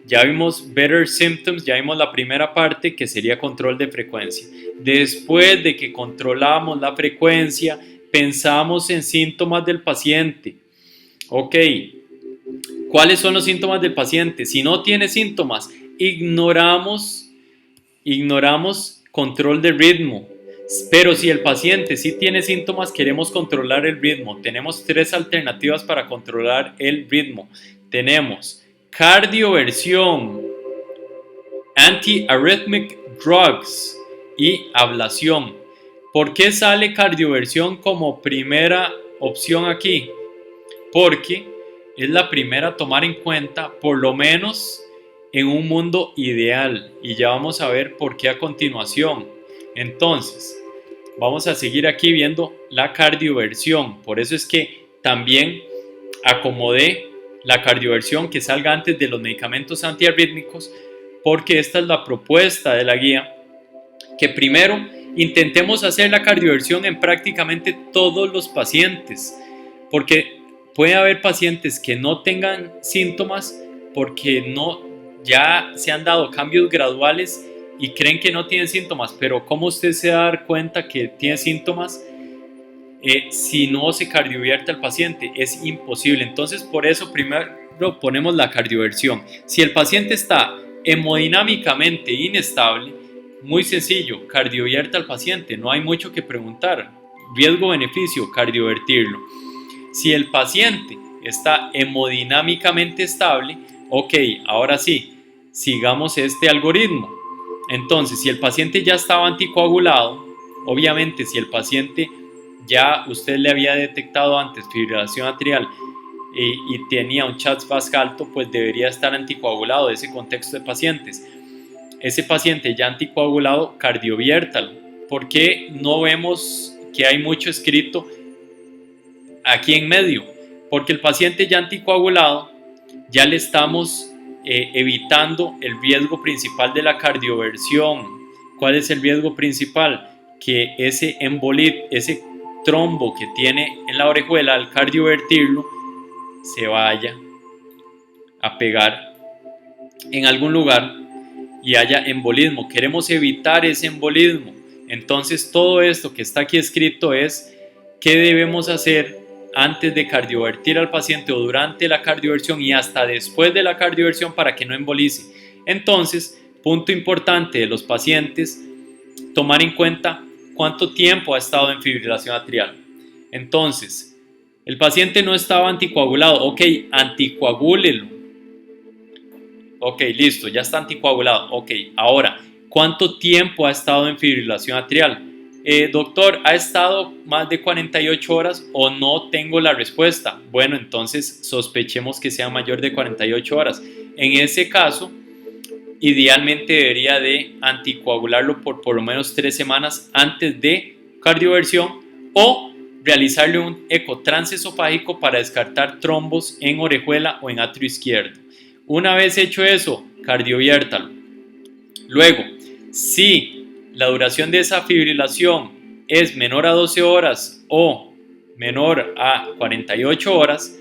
Speaker 1: Ya vimos Better Symptoms, ya vimos la primera parte que sería control de frecuencia. Después de que controlamos la frecuencia, pensamos en síntomas del paciente. Ok, ¿cuáles son los síntomas del paciente? Si no tiene síntomas, ignoramos control de ritmo. Pero si el paciente sí tiene síntomas, queremos controlar el ritmo. Tenemos 3 alternativas para controlar el ritmo. Tenemos cardioversión, anti-arrhythmic drugs y ablación. ¿Por qué sale cardioversión como primera opción aquí? Porque es la primera a tomar en cuenta, por lo menos en un mundo ideal, y ya vamos a ver por qué a continuación. Entonces, vamos a seguir aquí viendo la cardioversión. Por eso es que también acomodé la cardioversión que salga antes de los medicamentos antiarrítmicos, porque esta es la propuesta de la guía, que primero intentemos hacer la cardioversión en prácticamente todos los pacientes, porque puede haber pacientes que no tengan síntomas porque ya se han dado cambios graduales y creen que no tienen síntomas, pero ¿cómo usted se va a dar cuenta que tiene síntomas si no se cardiovierte al paciente? Es imposible. Entonces, por eso primero ponemos la cardioversión. Si el paciente está hemodinámicamente inestable, muy sencillo, cardiovierte al paciente, no hay mucho que preguntar. Riesgo-beneficio, cardiovertirlo. Si el paciente está hemodinámicamente estable, ok, ahora sí, sigamos este algoritmo. Entonces, si el paciente ya estaba anticoagulado, obviamente si el paciente ya usted le había detectado antes fibrilación atrial y tenía un CHA2-VASc alto, pues debería estar anticoagulado de ese contexto de pacientes. Ese paciente ya anticoagulado, cardioviértalo. ¿Por qué no vemos que hay mucho escrito aquí en medio? Porque el paciente ya anticoagulado, ya le estamos evitando el riesgo principal de la cardioversión. ¿Cuál es el riesgo principal? Que ese embolit, ese trombo que tiene en la orejuela, al cardiovertirlo, se vaya a pegar en algún lugar y haya embolismo. Queremos evitar ese embolismo. Entonces todo esto que está aquí escrito es qué debemos hacer antes de cardiovertir al paciente o durante la cardioversión y hasta después de la cardioversión para que no embolice. Entonces, punto importante de los pacientes, tomar en cuenta cuánto tiempo ha estado en fibrilación atrial. Entonces, el paciente no estaba anticoagulado, ok, anticoagúlelo. Ok, listo, ya está anticoagulado. Ok, ahora, ¿cuánto tiempo ha estado en fibrilación atrial? Doctor, ¿ha estado más de 48 horas o no tengo la respuesta? Bueno, entonces sospechemos que sea mayor de 48 horas. En ese caso, idealmente debería de anticoagularlo por lo menos 3 semanas antes de cardioversión o realizarle un eco transesofágico para descartar trombos en orejuela o en atrio izquierdo. Una vez hecho eso, cardioviértalo. Luego, si la duración de esa fibrilación es menor a 12 horas o menor a 48 horas,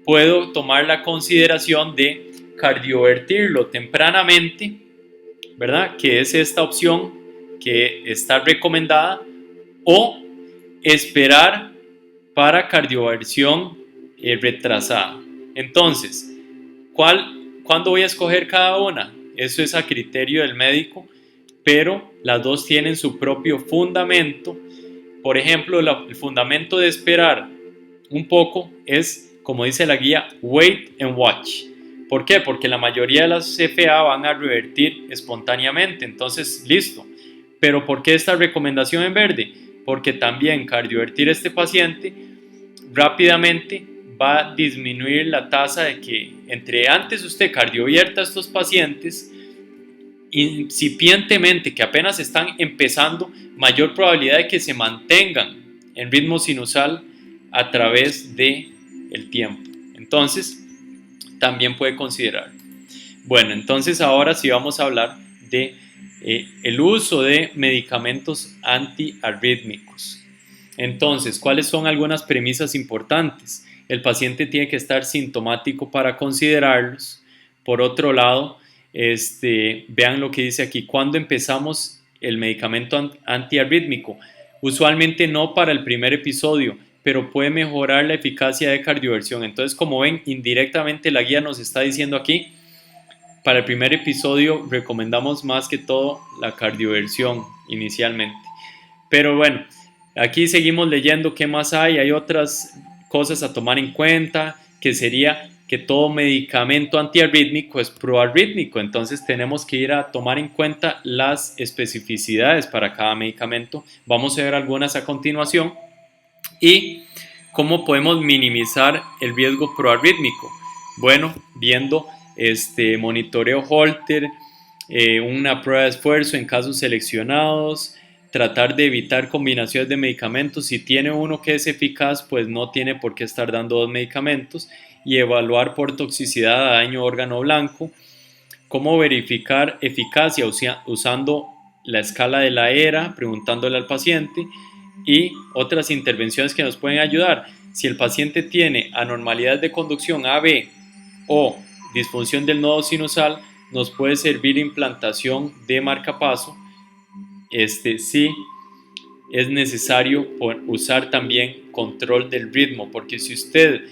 Speaker 1: puedo tomar la consideración de cardiovertirlo tempranamente, ¿verdad? Que es esta opción que está recomendada, o esperar para cardioversión retrasada. Entonces, ¿cuándo voy a escoger cada una? Eso es a criterio del médico, pero las dos tienen su propio fundamento. Por ejemplo, el fundamento de esperar un poco es, como dice la guía, wait and watch. ¿Por qué? Porque la mayoría de las CFA van a revertir espontáneamente, entonces listo. Pero ¿por qué esta recomendación en verde? Porque también cardiovertir a este paciente rápidamente va a disminuir la tasa de que entre antes usted cardiovierta a estos pacientes incipientemente, que apenas están empezando, mayor probabilidad de que se mantengan en ritmo sinusal a través del tiempo. Entonces, también puede considerar. Bueno, entonces ahora sí vamos a hablar de el uso de medicamentos antiarrítmicos. Entonces, ¿cuáles son algunas premisas importantes? El paciente tiene que estar sintomático para considerarlos. Por otro lado, vean lo que dice aquí, ¿cuándo empezamos el medicamento antiarrítmico? Usualmente no para el primer episodio, pero puede mejorar la eficacia de cardioversión. Entonces, como ven, indirectamente la guía nos está diciendo aquí, para el primer episodio recomendamos más que todo la cardioversión inicialmente. Pero bueno, aquí seguimos leyendo qué más hay. Hay otras cosas a tomar en cuenta, que sería que todo medicamento antiarrítmico es proarrítmico, entonces tenemos que ir a tomar en cuenta las especificidades para cada medicamento. Vamos a ver algunas a continuación y cómo podemos minimizar el riesgo proarrítmico. Bueno, viendo monitoreo Holter, una prueba de esfuerzo en casos seleccionados, tratar de evitar combinaciones de medicamentos. Si tiene uno que es eficaz, pues no tiene por qué estar dando dos medicamentos, y evaluar por toxicidad a daño órgano blanco. Cómo verificar eficacia usando la escala de la ERA, preguntándole al paciente, y otras intervenciones que nos pueden ayudar. Si el paciente tiene anormalidad de conducción AB o disfunción del nodo sinusal, nos puede servir implantación de marcapaso. Sí es necesario usar también control del ritmo, porque si usted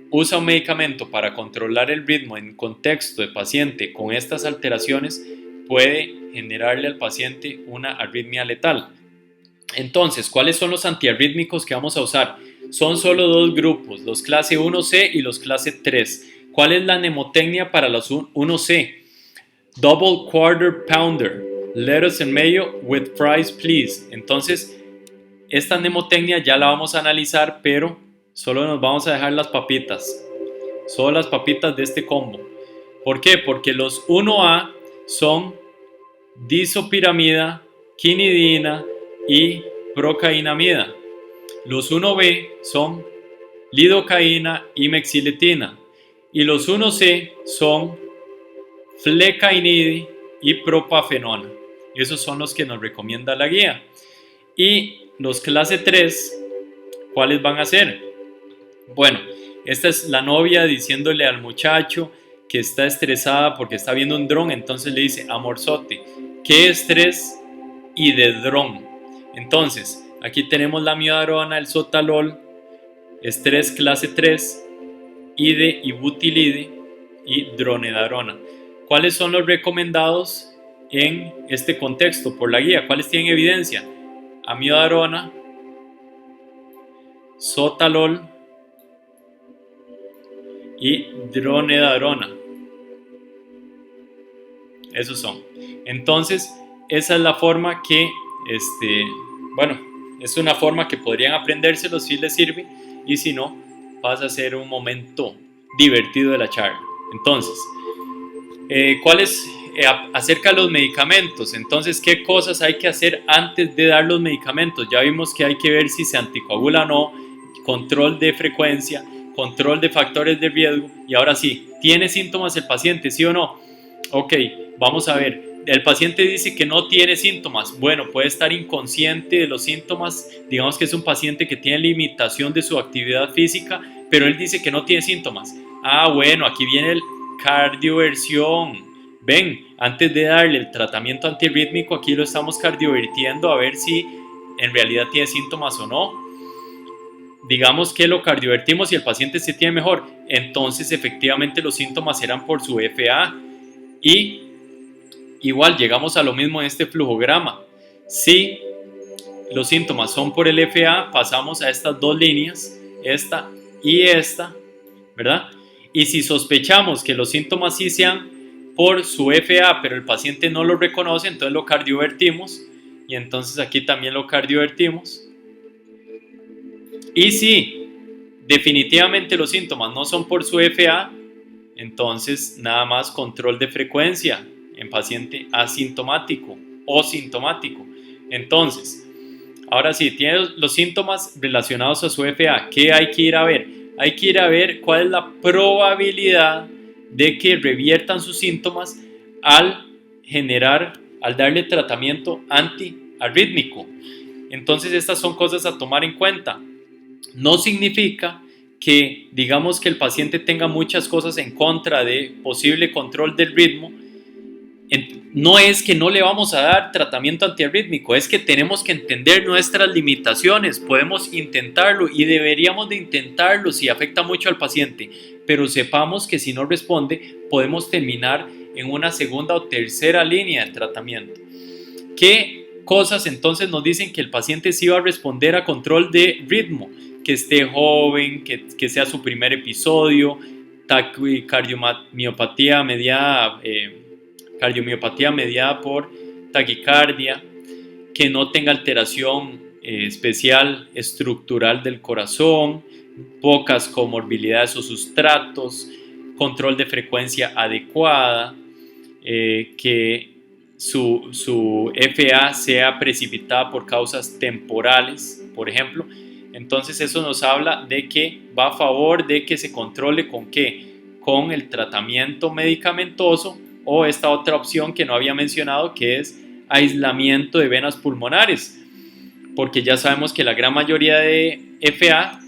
Speaker 1: usa un medicamento para controlar el ritmo en contexto de paciente con estas alteraciones, puede generarle al paciente una arritmia letal. Entonces, ¿cuáles son los antiarrítmicos que vamos a usar? Son solo dos grupos, los clase 1C y los clase 3. ¿Cuál es la mnemotecnia para los 1C? Double quarter pounder, lettuce and mayo with fries please. Entonces, esta mnemotecnia ya la vamos a analizar, pero solo nos vamos a dejar las papitas. Solo las papitas de este combo. ¿Por qué? Porque los 1A son disopiramida, quinidina y procainamida. Los 1B son lidocaína y mexiletina. Y los 1C son flecainide y propafenona. Esos son los que nos recomienda la guía. Y los clase 3, ¿cuáles van a ser? Bueno, esta es la novia diciéndole al muchacho que está estresada porque está viendo un dron, entonces le dice, amorzote, qué estrés y de dron. Entonces, aquí tenemos la amiodarona, el sotalol, estrés clase 3, ide y butilide y dronedarona. ¿Cuáles son los recomendados en este contexto por la guía? ¿Cuáles tienen evidencia? Amiodarona, sotalol y dronedarona. Esos son. Entonces, esa es la forma que, bueno, es una forma que podrían aprendérselo si les sirve, y si no, pasa a ser un momento divertido de la charla. Entonces, acerca de los medicamentos? Entonces, ¿qué cosas hay que hacer antes de dar los medicamentos? Ya vimos que hay que ver si se anticoagula o no, control de frecuencia, control de factores de riesgo, y ahora sí, ¿tiene síntomas el paciente, sí o no? Ok, vamos a ver. El paciente dice que no tiene síntomas. Bueno, puede estar inconsciente de los síntomas. Digamos que es un paciente que tiene limitación de su actividad física, pero él dice que no tiene síntomas. Ah, bueno, aquí viene el cardioversión. Ven, antes de darle el tratamiento antirrítmico, aquí lo estamos cardiovertiendo a ver si en realidad tiene síntomas o no. Digamos que lo cardiovertimos y el paciente se tiene mejor. Entonces, efectivamente, los síntomas eran por su FA. Y igual llegamos a lo mismo en este flujograma. Si los síntomas son por el FA, pasamos a estas dos líneas, esta y esta, ¿verdad? Y si sospechamos que los síntomas sí sean por su FA, pero el paciente no lo reconoce, entonces lo cardiovertimos, y entonces aquí también lo cardiovertimos. Y si definitivamente los síntomas no son por su FA, entonces nada más control de frecuencia en paciente asintomático o sintomático. Entonces, ahora sí, tiene los síntomas relacionados a su FA. ¿Qué hay que ir a ver? Hay que ir a ver cuál es la probabilidad de que reviertan sus síntomas al darle tratamiento antiarrítmico. Entonces, estas son cosas a tomar en cuenta. No significa que digamos que el paciente tenga muchas cosas en contra de posible control del ritmo. No es que no le vamos a dar tratamiento antiarrítmico, es que tenemos que entender nuestras limitaciones. Podemos intentarlo y deberíamos de intentarlo si afecta mucho al paciente, pero sepamos que si no responde podemos terminar en una segunda o tercera línea de tratamiento. ¿Qué cosas entonces nos dicen que el paciente sí va a responder a control de ritmo? Que esté joven, que sea su primer episodio, cardiomiopatía mediada por taquicardia, que no tenga alteración especial estructural del corazón, pocas comorbilidades o sustratos, control de frecuencia adecuada, que su FA sea precipitada por causas temporales, por ejemplo. Entonces eso nos habla de que va a favor de que se controle con qué, con el tratamiento medicamentoso o esta otra opción que no había mencionado, que es aislamiento de venas pulmonares, porque ya sabemos que la gran mayoría de FA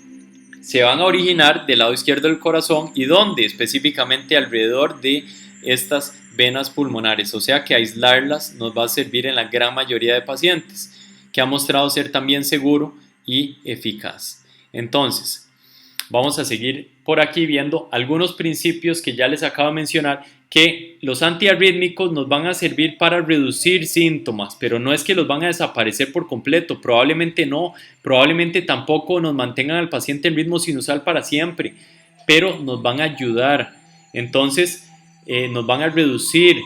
Speaker 1: se van a originar del lado izquierdo del corazón y donde específicamente alrededor de estas venas pulmonares, o sea que aislarlas nos va a servir en la gran mayoría de pacientes, que ha mostrado ser también seguro y eficaz. Entonces, vamos a seguir por aquí viendo algunos principios que ya les acabo de mencionar, que los antiarrítmicos nos van a servir para reducir síntomas, pero no es que los van a desaparecer por completo, probablemente no, probablemente tampoco nos mantengan al paciente en ritmo sinusal para siempre, pero nos van a ayudar. Entonces, nos van a reducir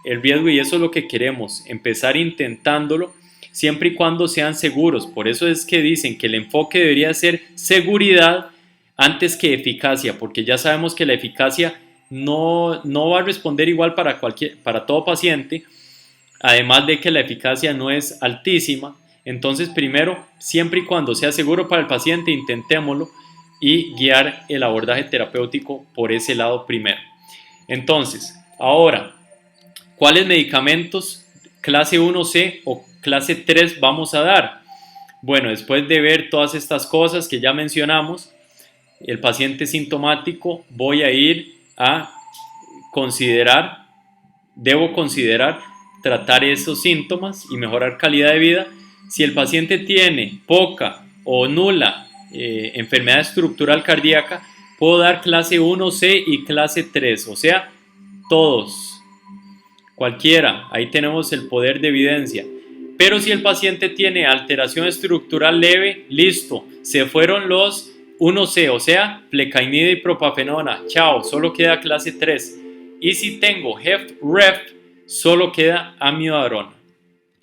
Speaker 1: el riesgo y eso es lo que queremos, empezar intentándolo siempre y cuando sean seguros. Por eso es que dicen que el enfoque debería ser seguridad antes que eficacia, porque ya sabemos que la eficacia no va a responder igual para todo paciente, además de que la eficacia no es altísima. Entonces, primero, siempre y cuando sea seguro para el paciente, intentémoslo y guiar el abordaje terapéutico por ese lado primero. Entonces, ahora, ¿cuáles medicamentos clase 1C o clase 3 vamos a dar? Bueno, después de ver todas estas cosas que ya mencionamos, el paciente sintomático, voy a ir a debo considerar tratar esos síntomas y mejorar calidad de vida. Si el paciente tiene poca o nula enfermedad estructural cardíaca, puedo dar clase 1C y clase 3, o sea, todos, cualquiera, ahí tenemos el poder de evidencia. Pero si el paciente tiene alteración estructural leve, listo, se fueron los 1C, o sea, flecainida y propafenona, chao, solo queda clase 3. Y si tengo HFrEF, solo queda amiodarona.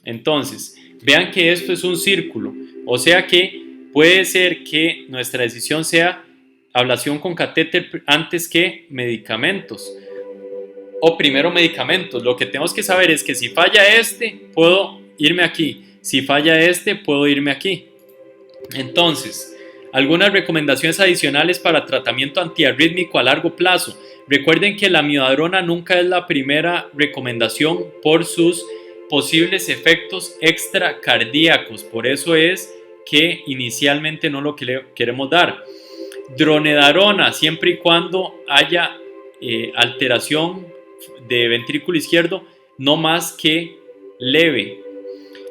Speaker 1: Entonces, vean que esto es un círculo, o sea que puede ser que nuestra decisión sea ablación con catéter antes que medicamentos, o primero medicamentos. Lo que tenemos que saber es que si falla este, puedo irme aquí, si falla este, puedo irme aquí. Entonces, algunas recomendaciones adicionales para tratamiento antiarrítmico a largo plazo. Recuerden que la amiodarona nunca es la primera recomendación por sus posibles efectos extracardíacos, por eso es que inicialmente no lo queremos dar. Dronedarona, siempre y cuando haya alteración de ventrículo izquierdo, no más que leve.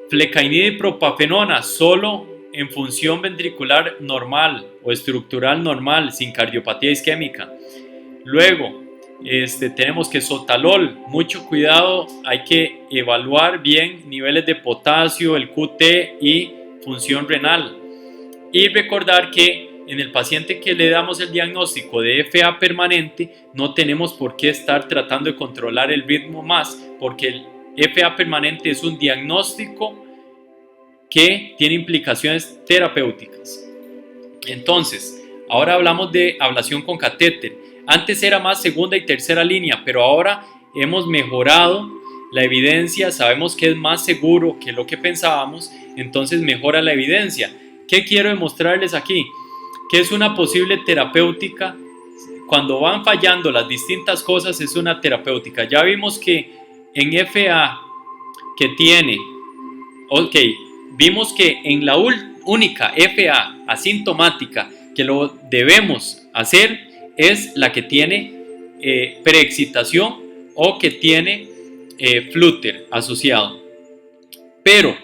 Speaker 1: Flecainida y propafenona, solo en función ventricular normal o estructural normal, sin cardiopatía isquémica. Luego, tenemos que sotalol, mucho cuidado, hay que evaluar bien niveles de potasio, el QT y función renal. Y recordar que en el paciente que le damos el diagnóstico de FA permanente, no tenemos por qué estar tratando de controlar el ritmo más, porque el FA permanente es un diagnóstico que tiene implicaciones terapéuticas. Entonces, ahora hablamos de ablación con catéter. Antes era más segunda y tercera línea, pero ahora hemos mejorado la evidencia, sabemos que es más seguro que lo que pensábamos, entonces mejora la evidencia. ¿Qué quiero demostrarles aquí? Que es una posible terapéutica. Cuando van fallando las distintas cosas, es una terapéutica. Ya vimos que en FA que tiene, vimos que en la única FA asintomática que lo debemos hacer es la que tiene preexcitación o que tiene flúter asociado. Pero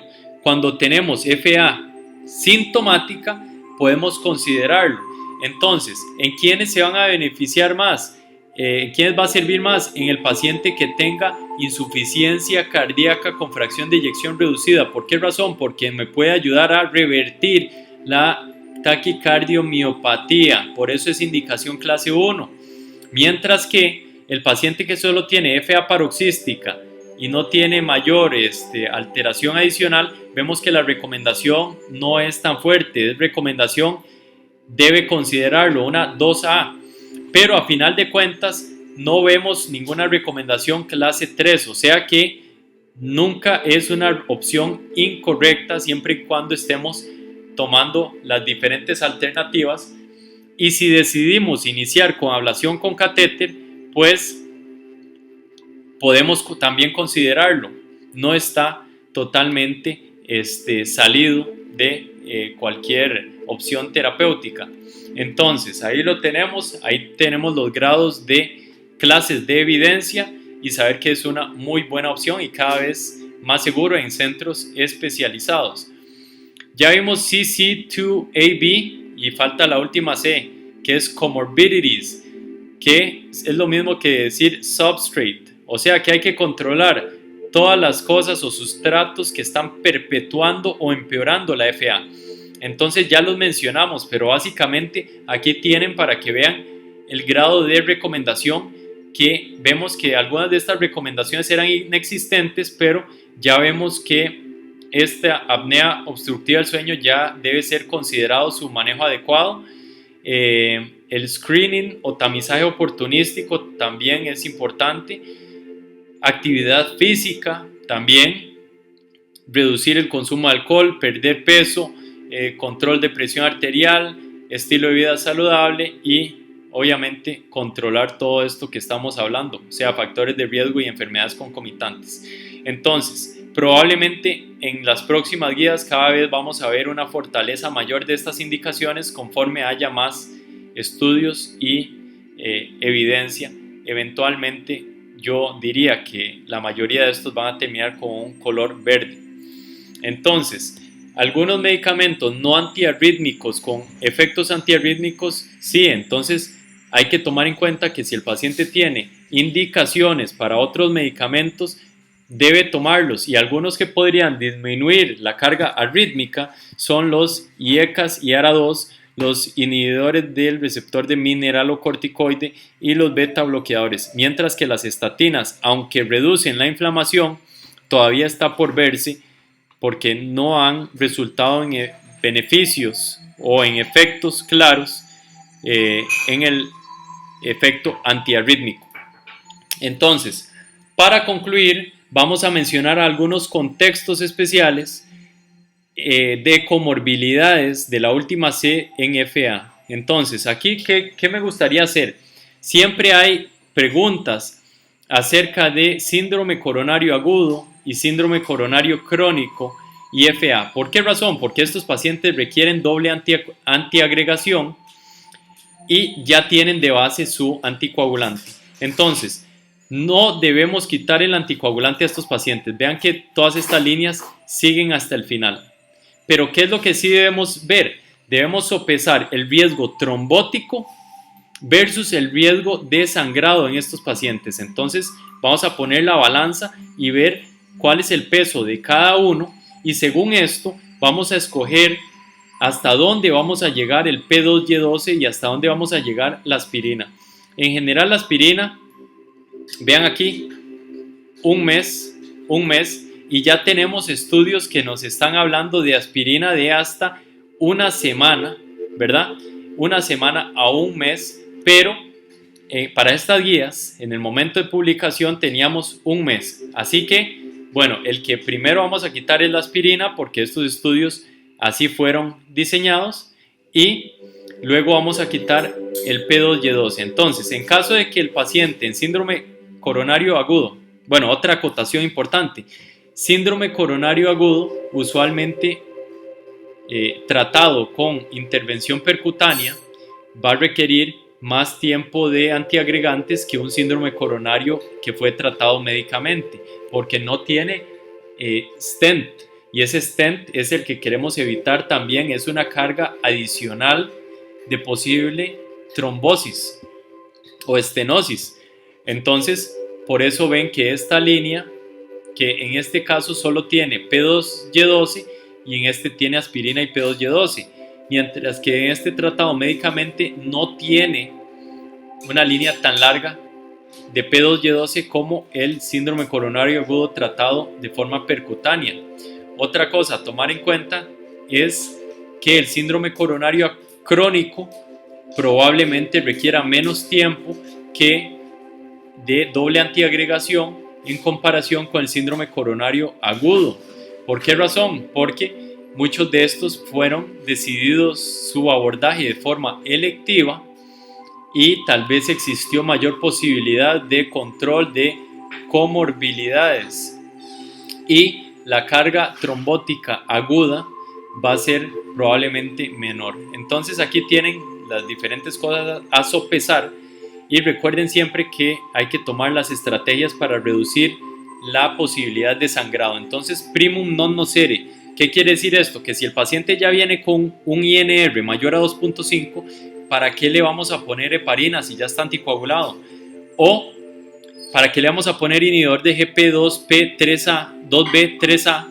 Speaker 1: cuando tenemos FA sintomática, podemos considerarlo. Entonces, ¿en quiénes se van a beneficiar más? ¿En quiénes va a servir más? En el paciente que tenga insuficiencia cardíaca con fracción de eyección reducida. ¿Por qué razón? Porque me puede ayudar a revertir la taquicardiomiopatía, por eso es indicación clase 1. Mientras que el paciente que solo tiene FA paroxística y no tiene mayor alteración adicional, vemos que la recomendación no es tan fuerte, es recomendación, debe considerarlo una 2A, pero a final de cuentas no vemos ninguna recomendación clase 3, o sea que nunca es una opción incorrecta siempre y cuando estemos tomando las diferentes alternativas. Y si decidimos iniciar con ablación con catéter, pues podemos también considerarlo. No está totalmente salido de cualquier opción terapéutica. Entonces ahí lo tenemos, ahí tenemos los grados de clases de evidencia y saber que es una muy buena opción y cada vez más seguro en centros especializados. Ya vimos CC2AB y falta la última C, que es comorbidities, que es lo mismo que decir substrate, o sea que hay que controlar todas las cosas o sustratos que están perpetuando o empeorando la FA. Entonces ya los mencionamos, pero básicamente aquí tienen para que vean el grado de recomendación, que vemos que algunas de estas recomendaciones eran inexistentes, pero ya vemos que esta apnea obstructiva del sueño ya debe ser considerado su manejo adecuado. El screening o tamizaje oportunístico también es importante. Actividad física también, reducir el consumo de alcohol, perder peso, control de presión arterial, estilo de vida saludable y obviamente controlar todo esto que estamos hablando, o sea, factores de riesgo y enfermedades concomitantes. Entonces, probablemente en las próximas guías cada vez vamos a ver una fortaleza mayor de estas indicaciones conforme haya más estudios y evidencia. Eventualmente yo diría que la mayoría de estos van a terminar con un color verde. Entonces, algunos medicamentos no antiarrítmicos con efectos antiarrítmicos, sí, entonces hay que tomar en cuenta que si el paciente tiene indicaciones para otros medicamentos, debe tomarlos, y algunos que podrían disminuir la carga arrítmica son los IECAS y ARA2, los inhibidores del receptor de mineralocorticoide y los beta bloqueadores, mientras que las estatinas, aunque reducen la inflamación, todavía está por verse porque no han resultado en beneficios o en efectos claros en el efecto antiarrítmico. Entonces, para concluir, vamos a mencionar algunos contextos especiales de comorbilidades de la última C en FA. Entonces, aquí, ¿qué me gustaría hacer? Siempre hay preguntas acerca de síndrome coronario agudo y síndrome coronario crónico y FA. ¿Por qué razón? Porque estos pacientes requieren doble antiagregación y ya tienen de base su anticoagulante. Entonces, no debemos quitar el anticoagulante a estos pacientes. Vean que todas estas líneas siguen hasta el final. Pero ¿qué es lo que sí debemos ver? Debemos sopesar el riesgo trombótico versus el riesgo de sangrado en estos pacientes. Entonces vamos a poner la balanza y ver cuál es el peso de cada uno, y según esto vamos a escoger hasta dónde vamos a llegar el P2Y12 y hasta dónde vamos a llegar la aspirina. En general la aspirina, vean aquí, un mes, y ya tenemos estudios que nos están hablando de aspirina de hasta una semana, ¿verdad? Una semana a un mes, pero para estas guías, en el momento de publicación teníamos un mes. Así que, bueno, el que primero vamos a quitar es la aspirina, porque estos estudios así fueron diseñados, y luego vamos a quitar el P2Y12. Entonces, en caso de que el paciente en síndrome coronario agudo, bueno, otra acotación importante, síndrome coronario agudo usualmente tratado con intervención percutánea va a requerir más tiempo de antiagregantes que un síndrome coronario que fue tratado médicamente, porque no tiene stent, y ese stent es el que queremos evitar también, es una carga adicional de posible trombosis o estenosis. Entonces, por eso ven que esta línea, que en este caso solo tiene P2Y12 y en este tiene aspirina y P2Y12, mientras que en este tratado médicamente no tiene una línea tan larga de P2Y12 como el síndrome coronario agudo tratado de forma percutánea. Otra cosa a tomar en cuenta es que el síndrome coronario crónico probablemente requiera menos tiempo que de doble antiagregación en comparación con el síndrome coronario agudo. ¿Por qué razón? Porque muchos de estos fueron decididos su abordaje de forma electiva y tal vez existió mayor posibilidad de control de comorbilidades, y la carga trombótica aguda va a ser probablemente menor. Entonces aquí tienen las diferentes cosas a sopesar, y recuerden siempre que hay que tomar las estrategias para reducir la posibilidad de sangrado. Entonces, primum non nocere. ¿Qué quiere decir esto? Que si el paciente ya viene con un INR mayor a 2.5, ¿para qué le vamos a poner heparina si ya está anticoagulado? O ¿para qué le vamos a poner inhibidor de GP2P3A, 2B3A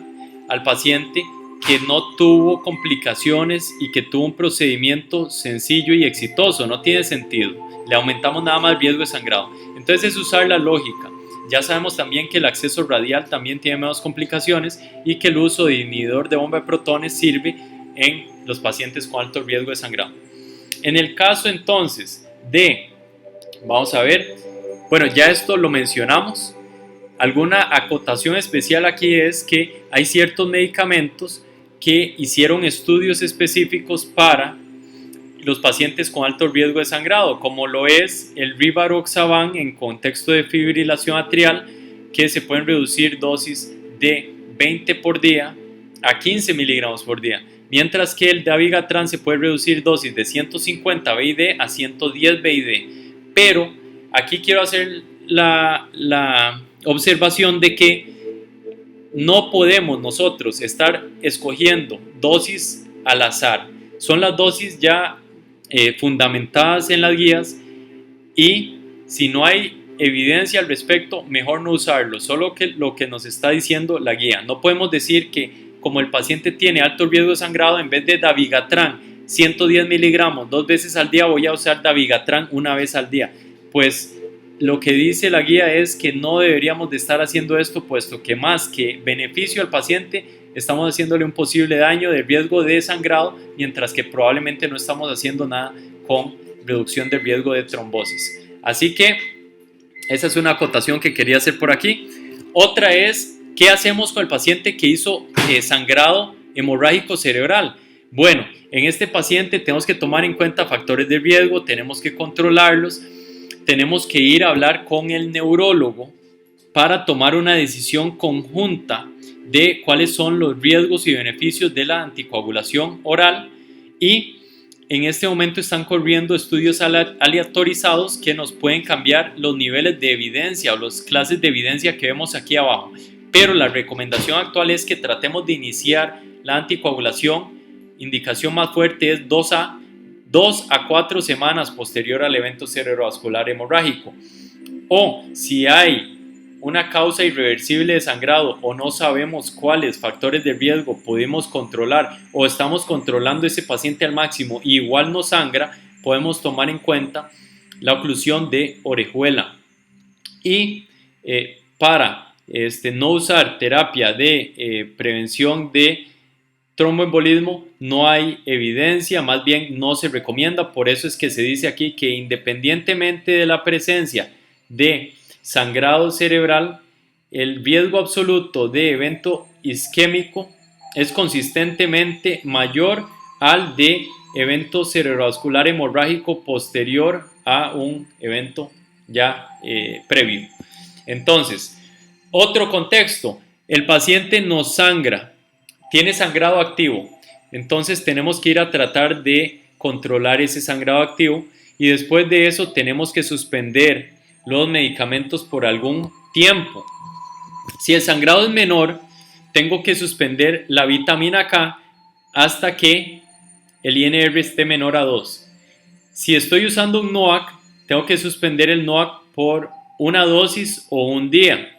Speaker 1: al paciente que no tuvo complicaciones y que tuvo un procedimiento sencillo y exitoso? No tiene sentido. Le aumentamos nada más el riesgo de sangrado. Entonces es usar la lógica. Ya sabemos también que el acceso radial también tiene menos complicaciones y que el uso de inhibidor de bomba de protones sirve en los pacientes con alto riesgo de sangrado. En el caso entonces de, vamos a ver, bueno, ya esto lo mencionamos. Alguna acotación especial aquí es que hay ciertos medicamentos que hicieron estudios específicos para los pacientes con alto riesgo de sangrado, como lo es el Rivaroxaban en contexto de fibrilación atrial, que se pueden reducir dosis de 20 por día a 15 miligramos por día. mientras que el dabigatran se puede reducir dosis de 150 BID a 110 BID. Pero aquí quiero hacer la observación de que no podemos nosotros estar escogiendo dosis al azar. Son las dosis ya fundamentadas en las guías, y si no hay evidencia al respecto, mejor no usarlo, solo que lo que nos está diciendo la guía. No podemos decir que como el paciente tiene alto riesgo de sangrado, en vez de dabigatran 110 miligramos 2 veces al día, voy a usar dabigatran una vez al día. Pues lo que dice la guía es que no deberíamos de estar haciendo esto, puesto que más que beneficio al paciente, estamos haciéndole un posible daño de riesgo de sangrado, mientras que probablemente no estamos haciendo nada con reducción de riesgo de trombosis. Así que esa es una acotación que quería hacer por aquí. Otra es, ¿qué hacemos con el paciente que hizo sangrado hemorrágico cerebral? Bueno, en este paciente tenemos que tomar en cuenta factores de riesgo, tenemos que controlarlos, tenemos que ir a hablar con el neurólogo para tomar una decisión conjunta de cuáles son los riesgos y beneficios de la anticoagulación oral, y en este momento están corriendo estudios aleatorizados que nos pueden cambiar los niveles de evidencia o las clases de evidencia que vemos aquí abajo. Pero la recomendación actual es que tratemos de iniciar la anticoagulación. Indicación más fuerte es 2 a 4 semanas posterior al evento cerebrovascular hemorrágico. O si hay una causa irreversible de sangrado o no sabemos cuáles factores de riesgo podemos controlar, o estamos controlando ese paciente al máximo y igual no sangra, podemos tomar en cuenta la oclusión de orejuela. Y para no usar terapia de prevención de tromboembolismo no hay evidencia, más bien no se recomienda. Por eso es que se dice aquí que independientemente de la presencia de sangrado cerebral, el riesgo absoluto de evento isquémico es consistentemente mayor al de evento cerebrovascular hemorrágico posterior a un evento ya previo. Entonces, otro contexto, el paciente no sangra, tiene sangrado activo, entonces tenemos que ir a tratar de controlar ese sangrado activo, y después de eso tenemos que suspender los medicamentos por algún tiempo. Si el sangrado es menor, tengo que suspender la vitamina K hasta que el INR esté menor a 2. Si estoy usando un NOAC, tengo que suspender el NOAC por una dosis o un día.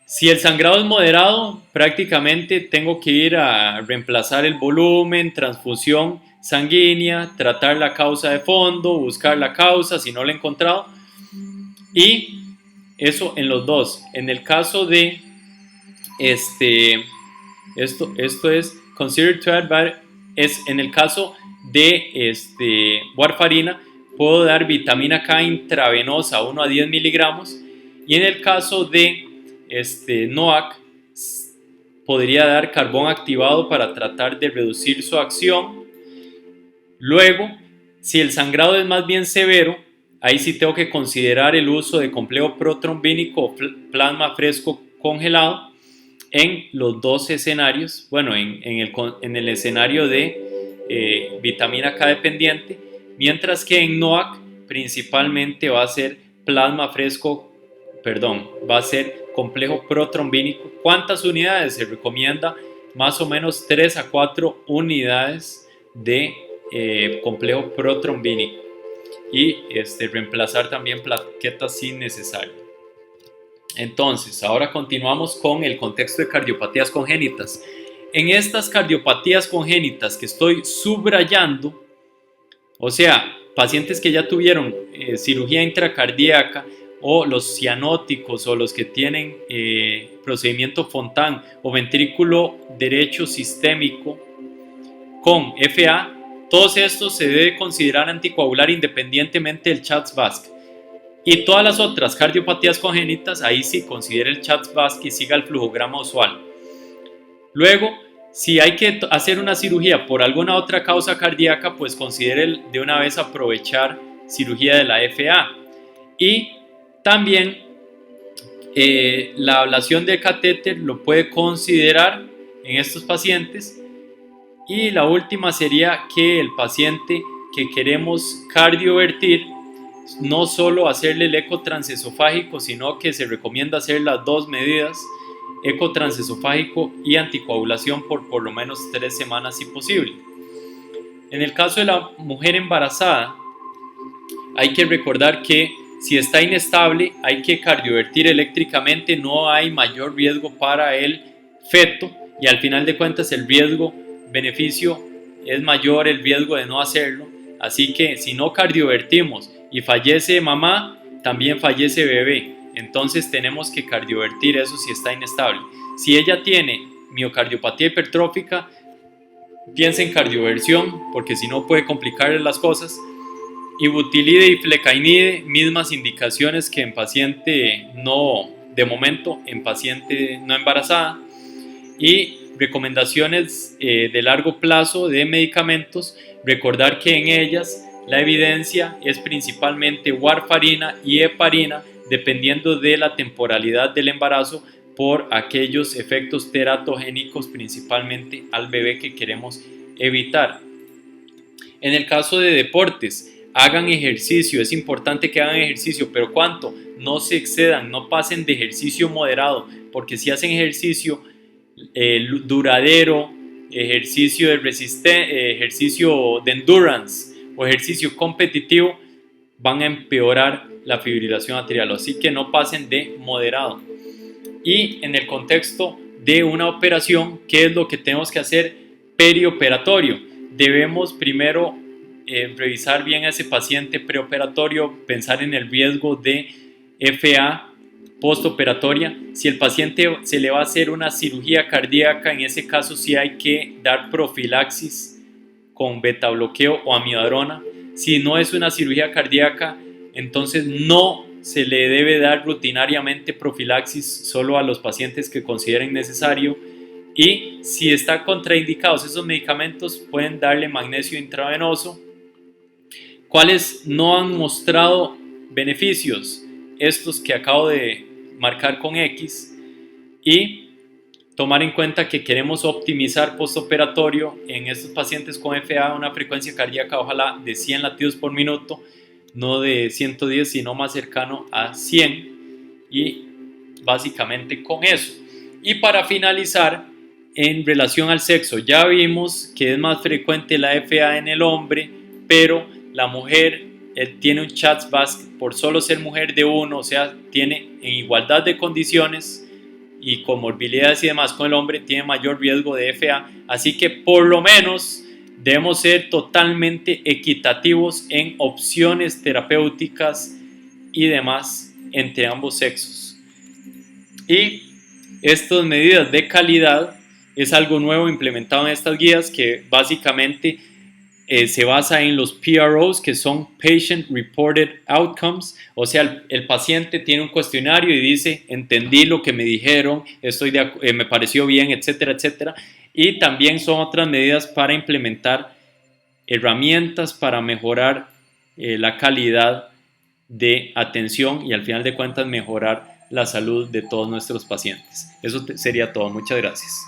Speaker 1: Si el sangrado es moderado, prácticamente tengo que ir a reemplazar el volumen, transfusión sanguínea, tratar la causa de fondo, buscar la causa si no la he encontrado. Y eso en los dos. En el caso de esto es considered to add, es en el caso de warfarina, puedo dar vitamina K intravenosa 1 a 10 miligramos, y en el caso de NOAC podría dar carbón activado para tratar de reducir su acción. Luego, si el sangrado es más bien severo, ahí sí tengo que considerar el uso de complejo protrombínico o plasma fresco congelado en los dos escenarios. Bueno, en el escenario de vitamina K dependiente, mientras que en NOAC principalmente va a ser va a ser complejo protrombínico. ¿Cuántas unidades? Se recomienda más o menos 3 a 4 unidades de complejo protrombínico, y reemplazar también plaquetas si necesario. Entonces, ahora continuamos con el contexto de cardiopatías congénitas. En estas cardiopatías congénitas que estoy subrayando, o sea, pacientes que ya tuvieron cirugía intracardíaca, o los cianóticos, o los que tienen procedimiento Fontan o ventrículo derecho sistémico con FA, todos estos se debe considerar anticoagular independientemente del CHA2-VASc. Y todas las otras cardiopatías congénitas, ahí sí considere el CHA2-VASc y siga el flujograma usual. Luego, si hay que hacer una cirugía por alguna otra causa cardíaca, pues considere de una vez aprovechar cirugía de la FA. Y también la ablación del catéter lo puede considerar en estos pacientes. Y la última sería que el paciente que queremos cardiovertir, no solo hacerle el eco transesofágico, sino que se recomienda hacer las dos medidas, eco transesofágico y anticoagulación por lo menos 3 semanas si posible. En el caso de la mujer embarazada, hay que recordar que si está inestable hay que cardiovertir eléctricamente, no hay mayor riesgo para el feto y al final de cuentas el riesgo-beneficio es mayor el riesgo de no hacerlo, así que si no cardiovertimos y fallece mamá, también fallece bebé, entonces tenemos que cardiovertir eso si está inestable. Si ella tiene miocardiopatía hipertrófica, piensa en cardioversión porque si no puede complicarle las cosas. Ibutilide y flecainide, mismas indicaciones que en paciente no, de momento, en paciente no embarazada. Y recomendaciones de largo plazo de medicamentos, recordar que en ellas la evidencia es principalmente warfarina y heparina, dependiendo de la temporalidad del embarazo, por aquellos efectos teratogénicos principalmente al bebé que queremos evitar. En el caso de deportes, hagan ejercicio, es importante que hagan ejercicio, pero ¿cuánto? No se excedan, no pasen de ejercicio moderado, porque si hacen ejercicio duradero, ejercicio de ejercicio de endurance o ejercicio competitivo, van a empeorar la fibrilación atrial, así que no pasen de moderado. Y en el contexto de una operación, ¿qué es lo que tenemos que hacer perioperatorio? Debemos primero revisar bien a ese paciente preoperatorio, pensar en el riesgo de FA postoperatoria. Si el paciente se le va a hacer una cirugía cardíaca, en ese caso sí hay que dar profilaxis con beta bloqueo o amiodarona. Si no es una cirugía cardíaca, entonces no se le debe dar rutinariamente profilaxis, solo a los pacientes que consideren necesario. Y si está contraindicados esos medicamentos, pueden darle magnesio intravenoso. ¿Cuáles no han mostrado beneficios? Estos que acabo de marcar con X, y tomar en cuenta que queremos optimizar postoperatorio en estos pacientes con FA una frecuencia cardíaca ojalá de 100 latidos por minuto, no de 110 sino más cercano a 100, y básicamente con eso. Y para finalizar, en relación al sexo, ya vimos que es más frecuente la FA en el hombre, pero la mujer tiene un CHA2-VASc por solo ser mujer de 1, o sea, tiene en igualdad de condiciones y comorbilidades y demás con el hombre, tiene mayor riesgo de FA, así que por lo menos debemos ser totalmente equitativos en opciones terapéuticas y demás entre ambos sexos. Y estas medidas de calidad es algo nuevo implementado en estas guías que básicamente se basa en los PROs, que son Patient Reported Outcomes, o sea, el paciente tiene un cuestionario y dice, entendí lo que me dijeron, me pareció bien, etcétera, etcétera. Y también son otras medidas para implementar herramientas para mejorar la calidad de atención y al final de cuentas mejorar la salud de todos nuestros pacientes. Eso sería todo. Muchas gracias.